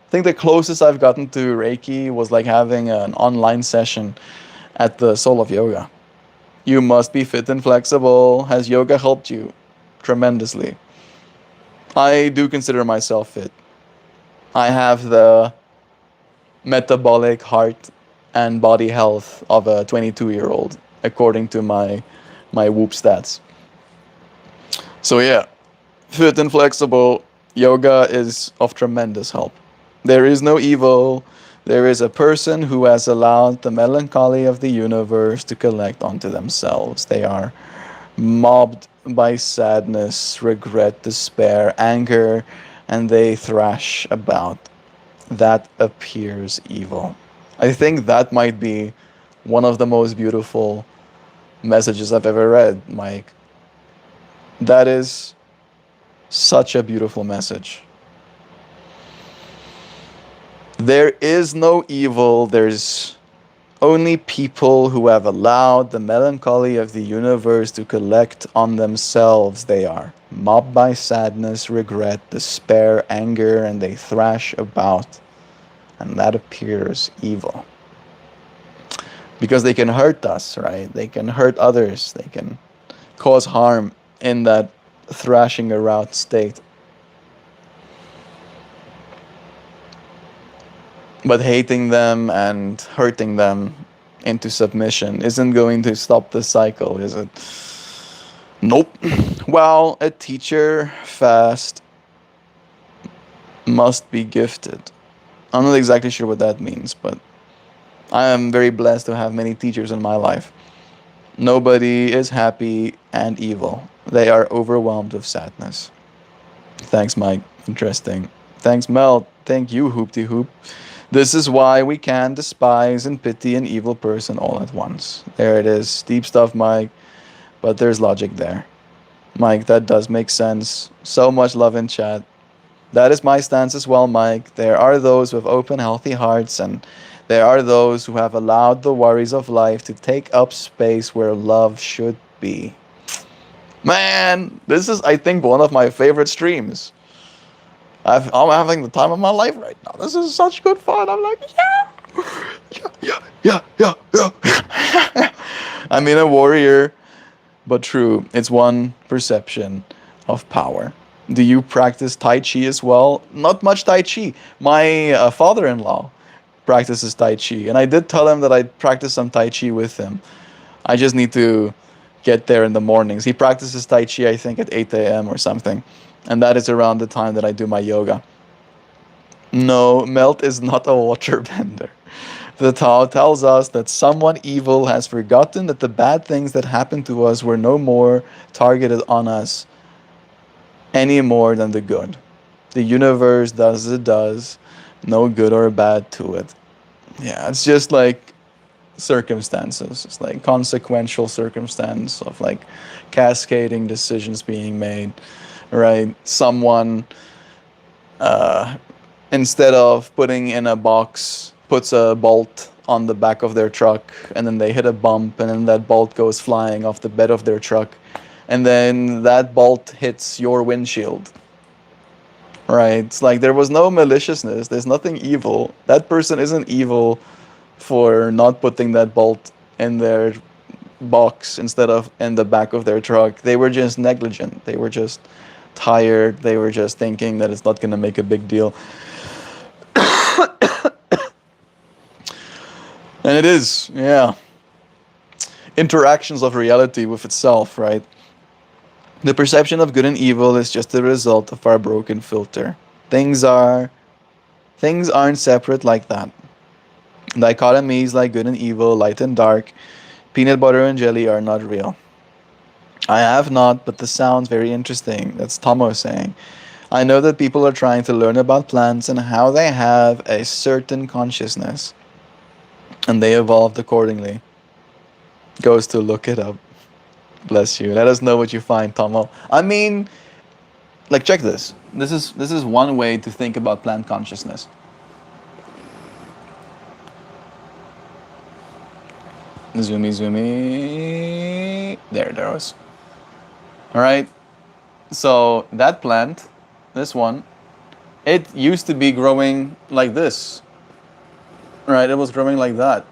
I think the closest I've gotten to Reiki was like having an online session at the Soul of Yoga. You must be fit and flexible. Has yoga helped you? Tremendously. I do consider myself fit. I have the metabolic heart and body health of a 22-year-old, according to my Whoop stats. So yeah, fit and flexible. Yoga is of tremendous help. There is no evil. There is a person who has allowed the melancholy of the universe to collect onto themselves. They are mobbed by sadness, regret, despair, anger, and they thrash about. That appears evil. I think that might be one of the most beautiful messages I've ever read, Mike. That is such a beautiful message. There is no evil, there's only people who have allowed the melancholy of the universe to collect on themselves. They are mobbed by sadness, regret, despair, anger, and they thrash about. And that appears evil. Because they can hurt us, right? They can hurt others. They can cause harm in that thrashing around state. But hating them and hurting them into submission isn't going to stop the cycle, is it? Nope. Well, a teacher fast must be gifted. I'm not exactly sure what that means, but I am very blessed to have many teachers in my life. Nobody is happy and evil. They are overwhelmed with sadness. Thanks, Mike. Interesting. Thanks, Mel. Thank you, Hoopty Hoop. This is why we can despise and pity an evil person all at once. There it is. Deep stuff, Mike. But there's logic there. Mike, that does make sense. So much love in chat. That is my stance as well, Mike. There are those with open, healthy hearts, and there are those who have allowed the worries of life to take up space where love should be. Man, this is, I think, one of my favorite streams. I'm having the time of my life right now. This is such good fun. I'm like, yeah. I mean, a warrior, but true. It's one perception of power. Do you practice Tai Chi as well? Not much Tai Chi. My father-in-law practices Tai Chi, and I did tell him that I'd practice some Tai Chi with him. I just need to get there in the mornings. He practices Tai Chi, I think, at 8 a.m. or something. And that is around the time that I do my yoga. No, Melt is not a waterbender. The Tao tells us that someone evil has forgotten that the bad things that happened to us were no more targeted on us any more than the good. The universe does as it does, no good or bad to it. Yeah, it's just like circumstances. It's like consequential circumstance of like cascading decisions being made. Right, someone instead of putting in a box, puts a bolt on the back of their truck, and then they hit a bump, and then that bolt goes flying off the bed of their truck, and then that bolt hits your windshield. Right? It's like there was no maliciousness. There's nothing evil. That person isn't evil for not putting that bolt in their box instead of in the back of their truck. They were just negligent. They were just tired. They were just thinking that it's not going to make a big deal. And it is, yeah. Interactions of reality with itself, right? The perception of good and evil is just the result of our broken filter. Things aren't separate like that. Dichotomies like good and evil, light and dark, peanut butter and jelly are not real. I have not, but this sounds very interesting. That's Tomo saying. I know that people are trying to learn about plants and how they have a certain consciousness, and they evolved accordingly. Goes to look it up. Bless you. Let us know what you find, Tomo. I mean, like, check this. This is one way to think about plant consciousness. Zoomy. There it goes. All right. So that plant, this one, it used to be growing like this. Right? It was growing like that.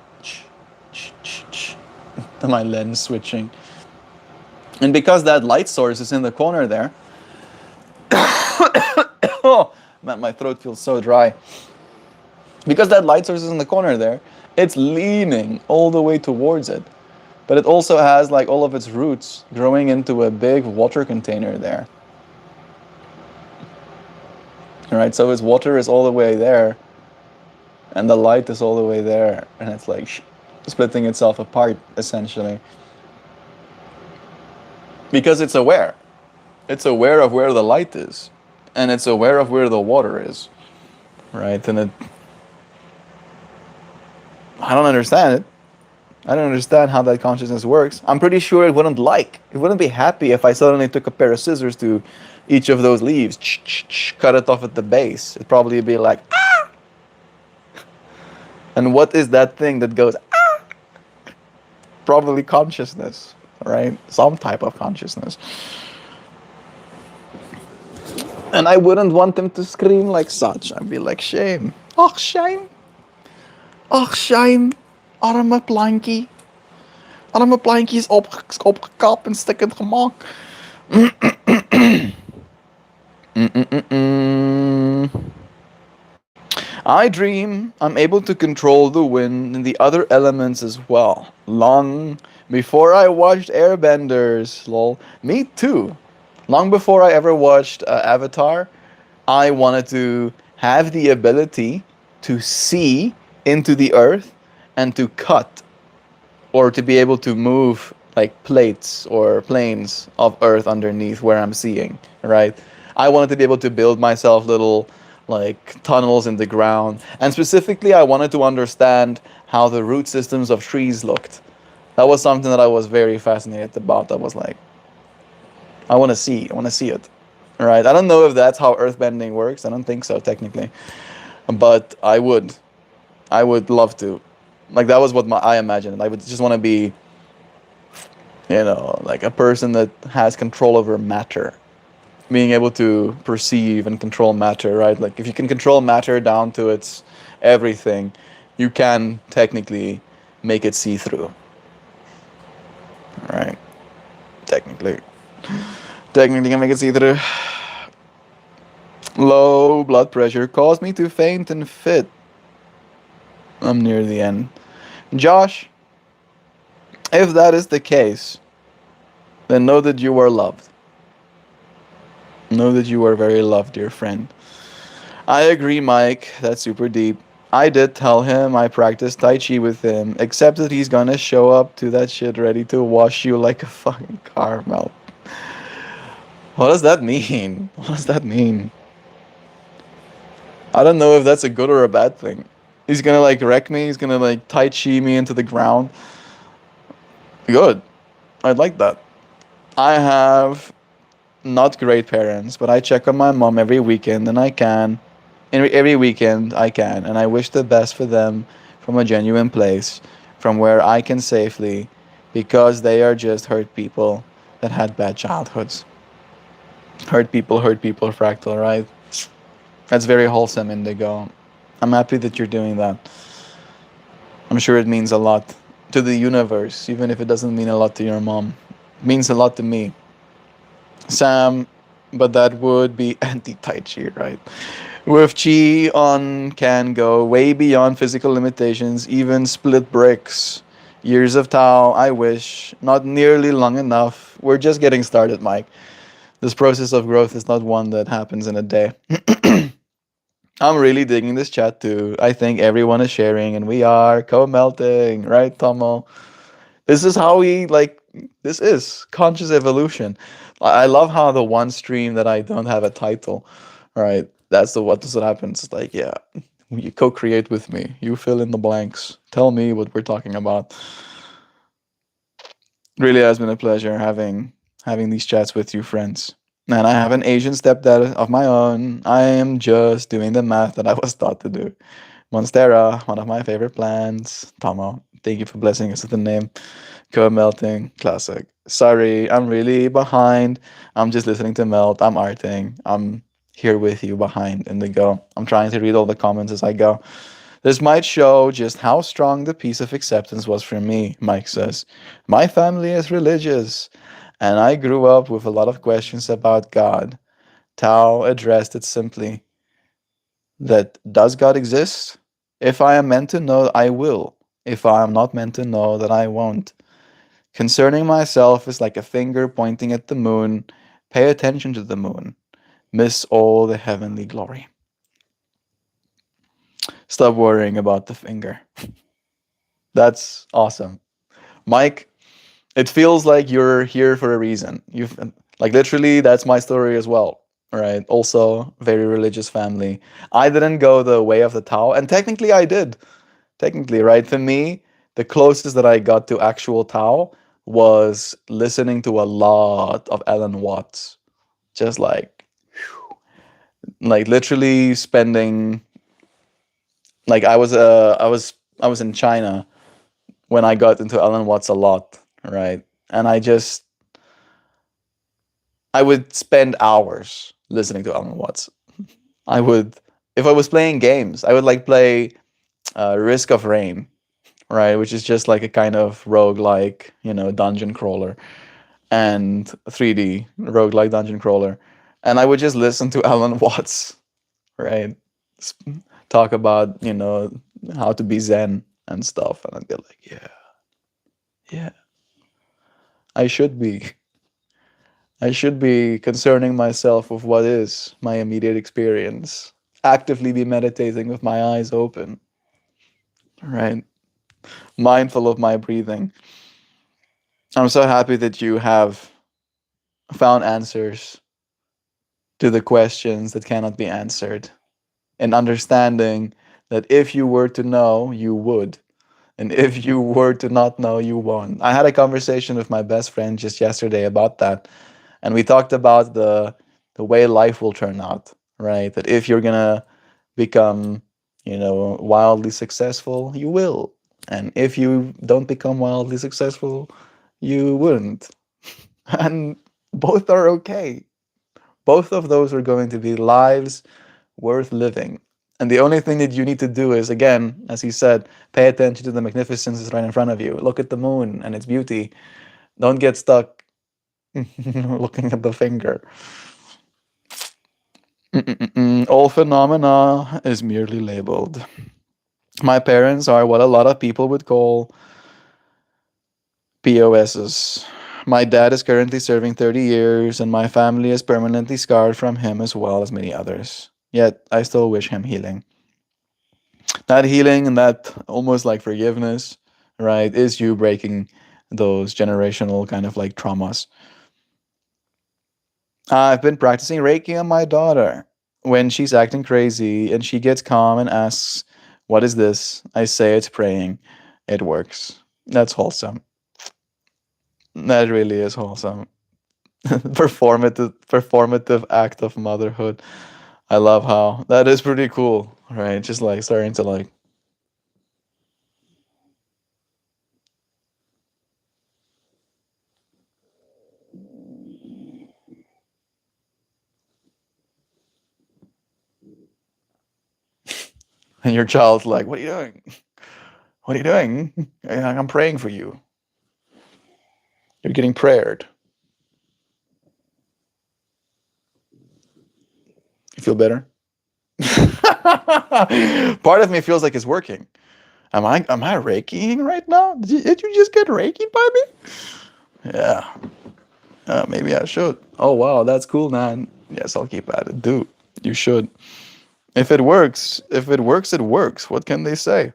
My lens switching. And because that light source is in the corner there, oh man, my throat feels so dry. Because that light source is in the corner there, it's leaning all the way towards it. But it also has like all of its roots growing into a big water container there. Alright, so its water is all the way there, and the light is all the way there, and it's like splitting itself apart, essentially. Because it's aware. It's aware of where the light is, and it's aware of where the water is. Right? And I don't understand it. I don't understand how that consciousness works. I'm pretty sure it wouldn't be happy if I suddenly took a pair of scissors to each of those leaves, cut it off at the base. It'd probably be like, ah! And what is that thing that goes, ah? Probably consciousness, right? Some type of consciousness. And I wouldn't want them to scream like such. I'd be like, shame. Oh, shame. Oh, shame. Arme plankie. Arme plankie is opgekapt en stikkend gemaakt. I dream I'm able to control the wind and the other elements as well. Long before I watched Airbenders, lol. Me too. Long before I ever watched Avatar, I wanted to have the ability to see into the earth and to cut, or to be able to move like plates or planes of earth underneath where I'm seeing, right? I wanted to be able to build myself little like tunnels in the ground, and specifically I wanted to understand how the root systems of trees looked. That was something that I was very fascinated about. I was like, I want to see it, right? I don't know if that's how earthbending works. I don't think so technically, but I would love to. Like, that was what I imagined. I would just want to be, like a person that has control over matter, being able to perceive and control matter, right? Like, if you can control matter down to its everything, you can technically make it see through, right? Technically can make it see through. Low blood pressure caused me to faint and fit. I'm near the end. Josh, if that is the case, then know that you are loved. Know that you are very loved, dear friend. I agree, Mike. That's super deep. I did tell him I practiced Tai Chi with him, except that he's gonna show up to that shit ready to wash you like a fucking caramel. What does that mean? What does that mean? I don't know if that's a good or a bad thing. He's gonna like wreck me. He's gonna like Tai Chi me into the ground. Good. I'd like that. I have not great parents, but I check on my mom every weekend, and I can. Every weekend I can, and I wish the best for them from a genuine place, from where I can safely, because they are just hurt people that had bad childhoods. Hurt people, fractal, right? That's very wholesome, Indigo. I'm happy that you're doing that. I'm sure it means a lot to the universe, even if it doesn't mean a lot to your mom. It means a lot to me. Sam, but that would be anti Tai Chi, right? With Chi on can go way beyond physical limitations, even split bricks. Years of Tao, I wish, not nearly long enough. We're just getting started, Mike. This process of growth is not one that happens in a day. I'm really digging this chat too. I think everyone is sharing and we are co-melting, right, Tomo? This is how we like this is conscious evolution. I love how the one stream that I don't have a title, right? That's what happens. It's like, yeah, you co-create with me. You fill in the blanks. Tell me what we're talking about. Really has been a pleasure having these chats with you, friends. And I have an Asian stepdad of my own. I am just doing the math that I was taught to do. Monstera, one of my favorite plants. Tomo, thank you for blessing us with the name. Co-melting, classic. Sorry, I'm really behind. I'm just listening to melt. I'm arting. I'm here with you behind Indigo. I'm trying to read all the comments as I go. This might show just how strong the piece of acceptance was for me, Mike says. My family is religious, and I grew up with a lot of questions about God. Tao addressed it simply that does God exist? If I am meant to know, I will. If I am not meant to know, then I won't. Concerning myself is like a finger pointing at the moon. Pay attention to the moon. Miss all the heavenly glory. Stop worrying about the finger. That's awesome. Mike, it feels like you're here for a reason. You've like literally that's my story as well. Right? Also very religious family. I didn't go the way of the Tao, and technically I did. Technically, right? For me, the closest that I got to actual Tao was listening to a lot of Alan Watts. Just like literally spending like I was in China when I got into Alan Watts a lot, right? And I would spend hours listening to Alan Watts. I would if I was playing games, I would like play Risk of Rain, right? Which is just like a kind of roguelike, dungeon crawler and 3D roguelike dungeon crawler. And I would just listen to Alan Watts, right? Talk about, how to be Zen and stuff. And I'd be like, yeah, yeah, I should be. I should be concerning myself with what is my immediate experience. Actively be meditating with my eyes open, right? Mindful of my breathing. I'm so happy that you have found answers to the questions that cannot be answered, and understanding that if you were to know, you would. And if you were to not know, you won't. I had a conversation with my best friend just yesterday about that. And we talked about the way life will turn out, right? That if you're gonna become, wildly successful, you will. And if you don't become wildly successful, you wouldn't. And both are okay. Both of those are going to be lives worth living. And the only thing that you need to do is, again, as he said, pay attention to the magnificence that's right in front of you. Look at the moon and its beauty. Don't get stuck looking at the finger. All phenomena is merely labeled. My parents are what a lot of people would call POSs. My dad is currently serving 30 years, and my family is permanently scarred from him as well as many others. Yet, I still wish him healing. That healing and that almost like forgiveness, right, is you breaking those generational kind of like traumas. I've been practicing Reiki on my daughter. When she's acting crazy and she gets calm and asks, "What is this?" I say it's praying. It works. That's wholesome. That really is wholesome. Performative act of motherhood. I love how that is pretty cool, right? Just like starting to like And your child's like, "What are you doing? What are you doing? I'm praying for you. You're getting prayered." You feel better? Part of me feels like it's working. Am I Reikiing right now? Did you just get Reiki by me? Yeah. Maybe I should. Oh wow, that's cool, man. Yes, I'll keep at it. Do. You should. If it works, it works. What can they say?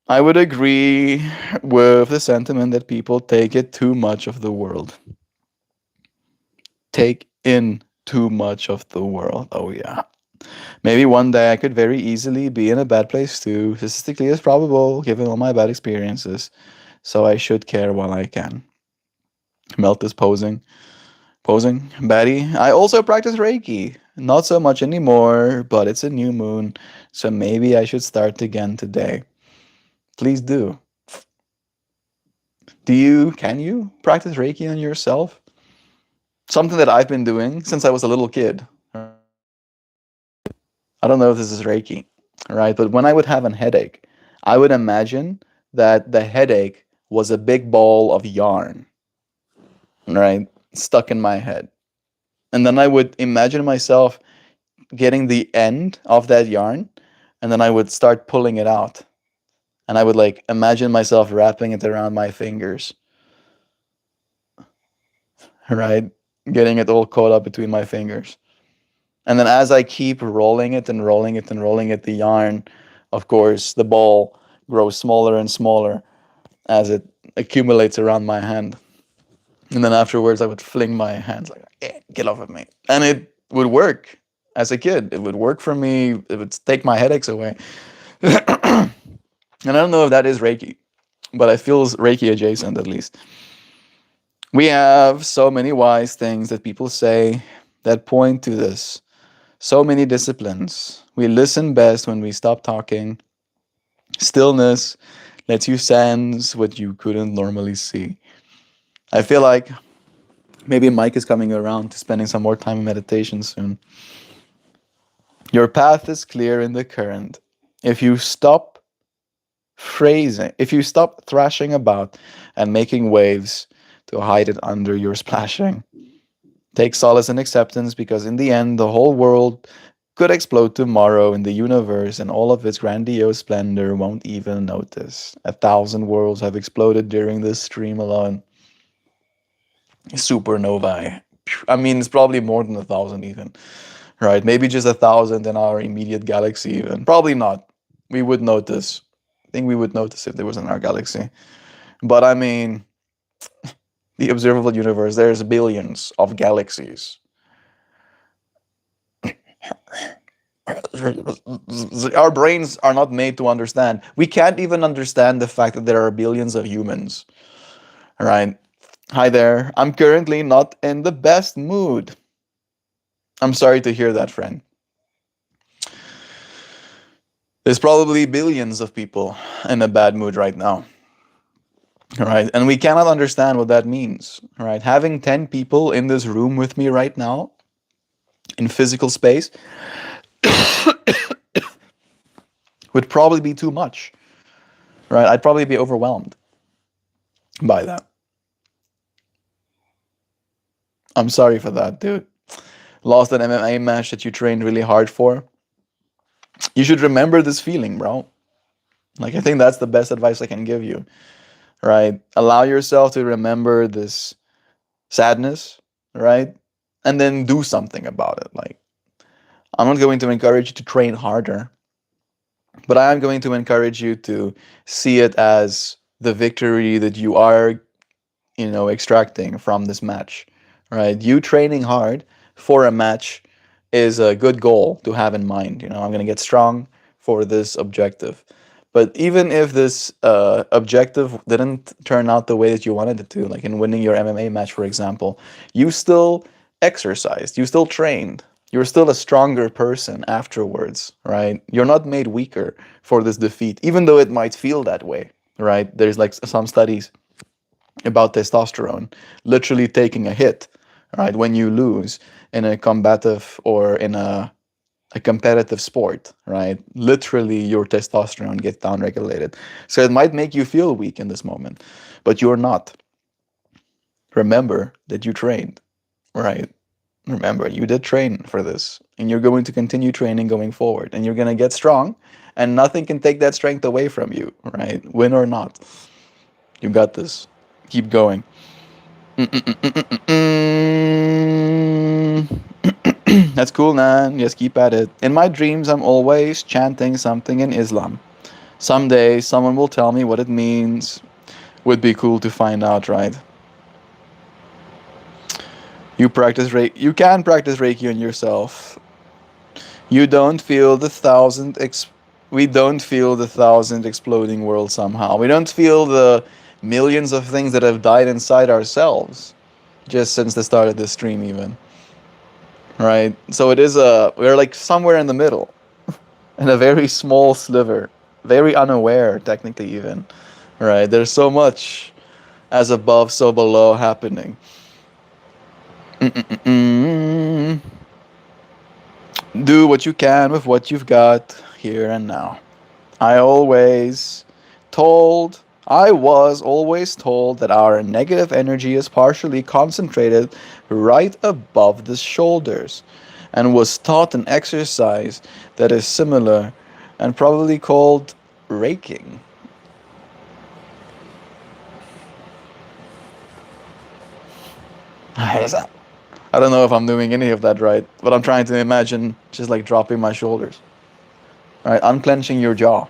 I would agree with the sentiment that people take it too much of the world. Take in too much of the world. Oh yeah. Maybe one day I could very easily be in a bad place too. Statistically, it's probable given all my bad experiences. So I should care while I can. Melt is posing. Posing, Betty. I also practice Reiki. Not so much anymore, but it's a new moon, so maybe I should start again today. Please do. Can you practice Reiki on yourself? Something that I've been doing since I was a little kid. I don't know if this is Reiki, right? But when I would have a headache, I would imagine that the headache was a big ball of yarn, right? Stuck in my head. And then I would imagine myself getting the end of that yarn, and then I would start pulling it out. And I would like imagine myself wrapping it around my fingers, right? Getting it all caught up between my fingers. And then as I keep rolling it and rolling it and rolling it, the yarn, of course, the ball grows smaller and smaller as it accumulates around my hand. And then afterwards, I would fling my hands like, get off of me. And it would work as a kid. It would work for me. It would take my headaches away. And I don't know if that is Reiki, but it feels Reiki adjacent at least. We have so many wise things that people say that point to this. So many disciplines. We listen best when we stop talking. Stillness lets you sense what you couldn't normally see. I feel like maybe Mike is coming around to spending some more time in meditation soon. Your path is clear in the current. If you stop if you stop thrashing about and making waves to hide it under your splashing, take solace in acceptance because in the end, the whole world could explode tomorrow in the universe and all of its grandiose splendor won't even notice. 1,000 worlds have exploded during this stream alone. Supernovae. I mean, it's probably more than 1,000 even, right? Maybe just 1,000 in our immediate galaxy even. Probably not. We would notice. I think we would notice if there was in our galaxy. But I mean, the observable universe, there's billions of galaxies. Our brains are not made to understand. We can't even understand the fact that there are billions of humans. All right. Hi there. I'm currently not in the best mood. I'm sorry to hear that, friend. There's probably billions of people in a bad mood right now. All right. And we cannot understand what that means. All right. Having 10 people in this room with me right now in physical space would probably be too much. Right? I'd probably be overwhelmed by that. I'm sorry for that, dude. Lost an MMA match that you trained really hard for. You should remember this feeling, bro. Like, I think that's the best advice I can give you, right? Allow yourself to remember this sadness, right? And then do something about it. Like, I'm not going to encourage you to train harder, but I am going to encourage you to see it as the victory that you are, extracting from this match, right? You training hard for a match is a good goal to have in mind. I'm going to get strong for this objective. But even if this objective didn't turn out the way that you wanted it to, like in winning your MMA match, for example, you still exercised, you still trained, you're still a stronger person afterwards, right? You're not made weaker for this defeat, even though it might feel that way, right? There's like some studies about testosterone literally taking a hit, right? When you lose in a combative or in a a competitive sport, right? Literally, your testosterone gets downregulated. So it might make you feel weak in this moment, but you're not. Remember that you trained, right? Remember, you did train for this, and you're going to continue training going forward, and you're going to get strong, and nothing can take that strength away from you, right? Win or not. You got this. Keep going. That's cool, man. Just keep at it. In my dreams, I'm always chanting something in Islam. Someday, someone will tell me what it means. Would be cool to find out, right? You practice Reiki. You can practice Reiki on yourself. You don't feel the we don't feel the thousand exploding world somehow. We don't feel the millions of things that have died inside ourselves just since the start of this stream even. Right? So it is we're like somewhere in the middle. In a very small sliver. Very unaware technically even. Right? There's so much as above so below happening. Mm-mm-mm. Do what you can with what you've got here and now. I was always told that our negative energy is partially concentrated right above the shoulders, and was taught an exercise that is similar and probably called raking. I don't know if I'm doing any of that right, but I'm trying to imagine just like dropping my shoulders. All right, unclenching your jaw.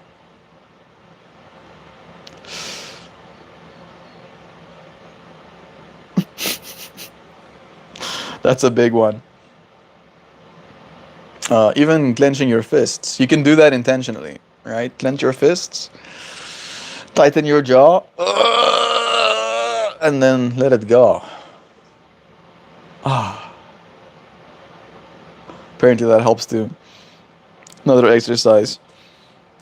That's a big one. Even clenching your fists. You can do that intentionally, right? Clench your fists, tighten your jaw, and then let it go. Ah, apparently that helps too. Another exercise.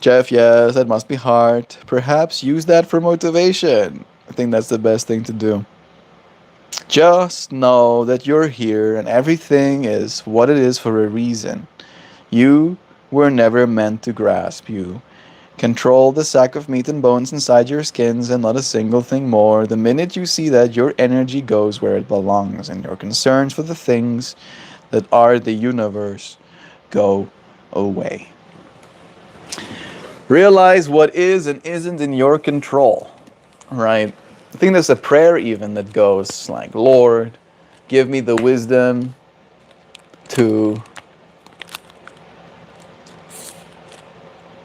Jeff, yes, that must be hard. Perhaps use that for motivation. I think that's the best thing to do. Just know that you're here and everything is what it is for a reason. You were never meant to grasp. You control the sack of meat and bones inside your skins and not a single thing more. The minute you see that, your energy goes where it belongs, and your concerns for the things that are the universe go away. Realize what is and isn't in your control, right? I think there's a prayer even that goes like, Lord, give me the wisdom to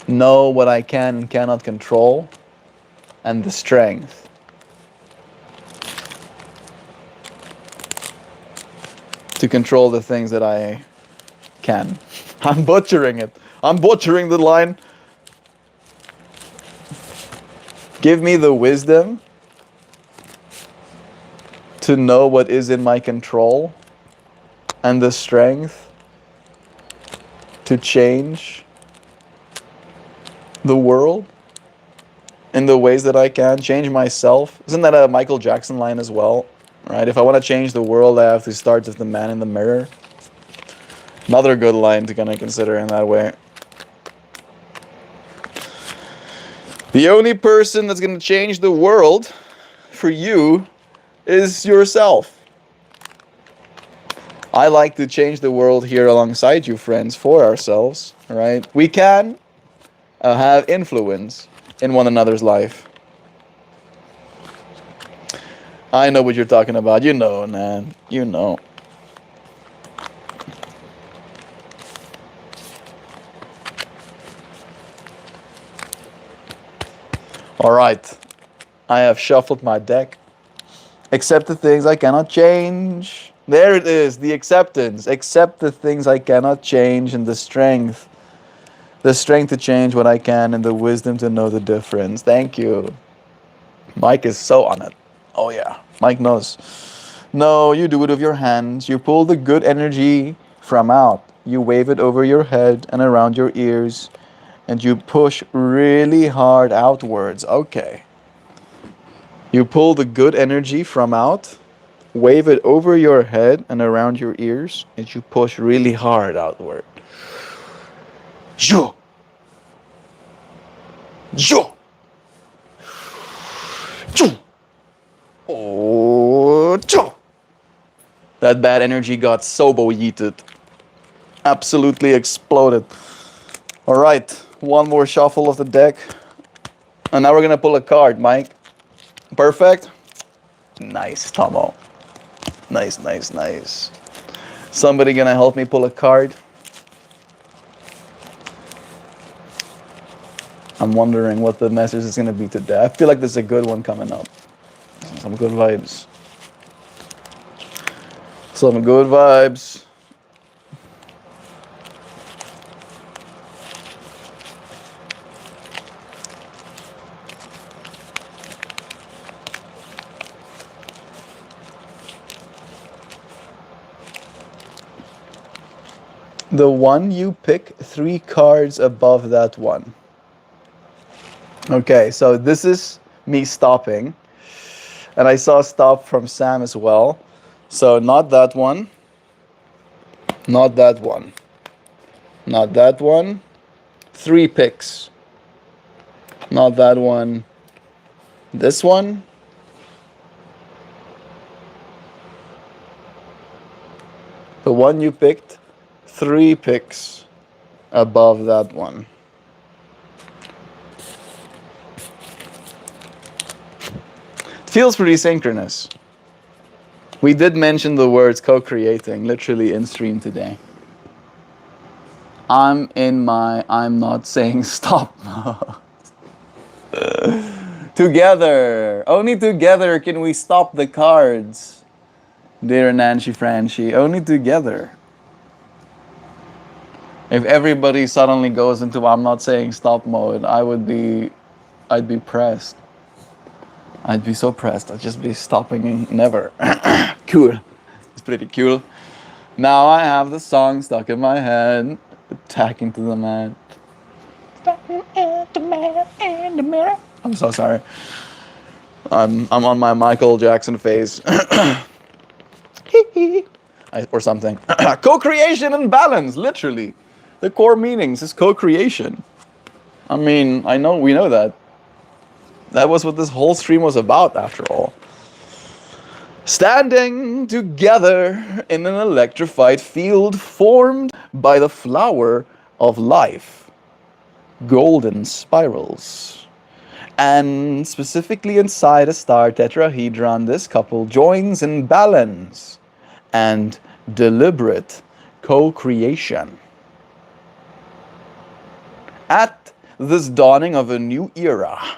know what I can and cannot control, and the strength to control the things that I can. I'm butchering it. I'm butchering the line. Give me the wisdom to know what is in my control and the strength to change the world in the ways that I can, change myself. Isn't that a Michael Jackson line as well? Right? If I want to change the world, I have to start with the man in the mirror. Another good line to kind of consider in that way. The only person that's going to change the world for you is yourself. I like to change the world here alongside you, friends, for ourselves, right? We can have influence in one another's life. I know what you're talking about. You know, man. You know. All right. I have shuffled my deck. Accept the things I cannot change. There it is, the acceptance. Accept the things I cannot change, and the strength. The strength to change what I can, and the wisdom to know the difference. Thank you. Mike is so on it. Oh yeah, Mike knows. No, you do it with your hands. You pull the good energy from out. You wave it over your head and around your ears, and you push really hard outwards. Okay. You pull the good energy from out, wave it over your head and around your ears, and you push really hard outward. Jo, jo, jo. Oh, jo. That bad energy got sobo yeeted. Absolutely exploded. All right, one more shuffle of the deck. And now we're gonna pull a card, Mike. Perfect. Nice, Tomo. Nice, nice, nice. Somebody gonna help me pull a card? I'm wondering what the message is gonna be today. I feel like there's a good one coming up. Some good vibes. Some good vibes. The one you pick, 3 cards above that one. Okay, so this is me stopping. And I saw stop from Sam as well. So not that one. Not that one. Not that one. 3 picks. Not that one. This one. The one you picked, 3 picks above that one. Feels pretty synchronous. We did mention the words co-creating literally in stream today. I'm in my I'm not saying stop mode. Together. Only together can we stop the cards. Dear Nancy Franchi, only together. If everybody suddenly goes into I'm not saying stop mode, I'd be pressed. I'd be so pressed. I'd just be stopping never. Cool. It's pretty cool. Now I have the song stuck in my head. Attacking to the man. I'm so sorry. I'm on my Michael Jackson phase. Or something. Co-creation and balance, literally. The core meanings is co-creation. I mean, we know that. That was what this whole stream was about, after all. Standing together in an electrified field formed by the flower of life. Golden spirals. And specifically inside a star tetrahedron, this couple joins in balance and deliberate co-creation. At this dawning of a new era,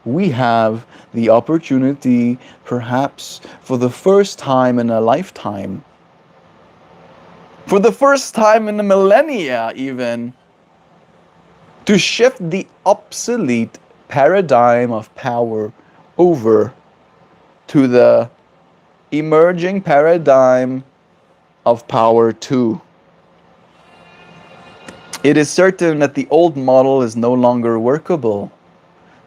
we have the opportunity, perhaps for the first time in a lifetime, for the first time in a millennia even, to shift the obsolete paradigm of power over to the emerging paradigm of power too. It is certain that the old model is no longer workable.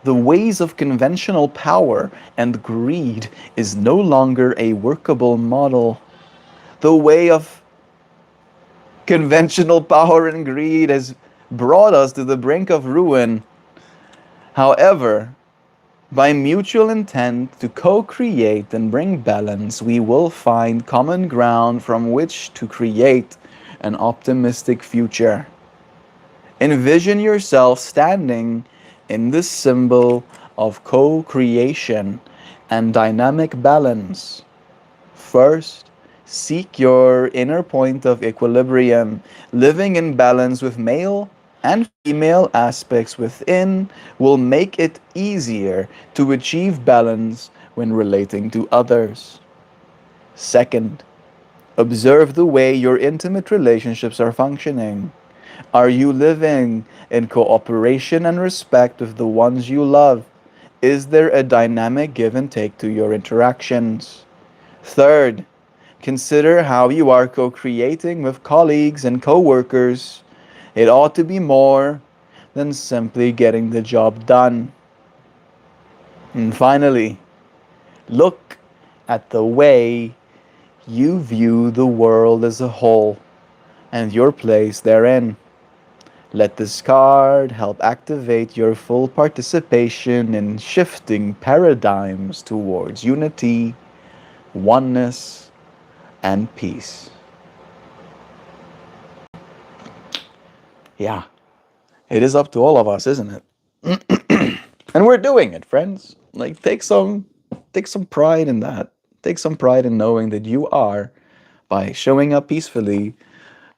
The ways of conventional power and greed is no longer a workable model. The way of conventional power and greed has brought us to the brink of ruin. However, by mutual intent to co-create and bring balance, we will find common ground from which to create an optimistic future. Envision yourself standing in this symbol of co-creation and dynamic balance. First, seek your inner point of equilibrium, living in balance with male and female aspects within will make it easier to achieve balance when relating to others. Second, observe the way your intimate relationships are functioning. Are you living in cooperation and respect with the ones you love? Is there a dynamic give and take to your interactions? Third, consider how you are co-creating with colleagues and co-workers. It ought to be more than simply getting the job done. And finally, look at the way you view the world as a whole and your place therein. Let this card help activate your full participation in shifting paradigms towards unity, oneness, and peace. Yeah, it is up to all of us, isn't it? And we're doing it, friends. Like take some pride in that. Take some pride in knowing that you are, by showing up peacefully,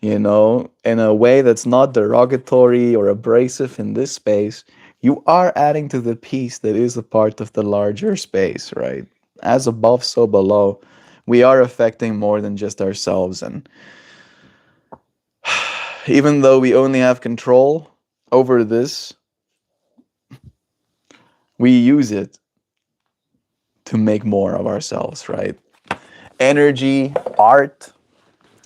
in a way that's not derogatory or abrasive in this space, you are adding to the peace that is a part of the larger space, right? As above, so below. We are affecting more than just ourselves. And even though we only have control over this, we use it to make more of ourselves, right? Energy, art,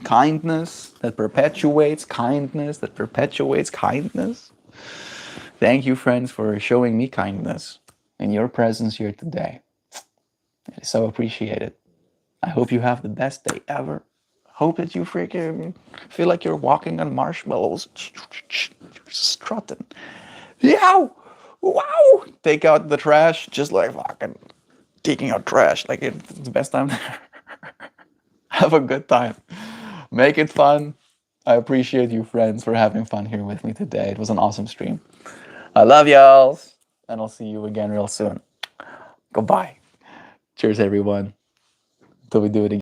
kindness that perpetuates kindness, that perpetuates kindness. Thank you, friends, for showing me kindness in your presence here today. It is so appreciated. I hope you have the best day ever. Hope that you freaking feel like you're walking on marshmallows. You're strutting. Yow! Wow! Take out the trash just like fucking taking out trash. Like it's the best time there. Have a good time. Make it fun. I appreciate you, friends, for having fun here with me today. It was an awesome stream. I love y'all. And I'll see you again real soon. Goodbye. Cheers, everyone. Until we do it again.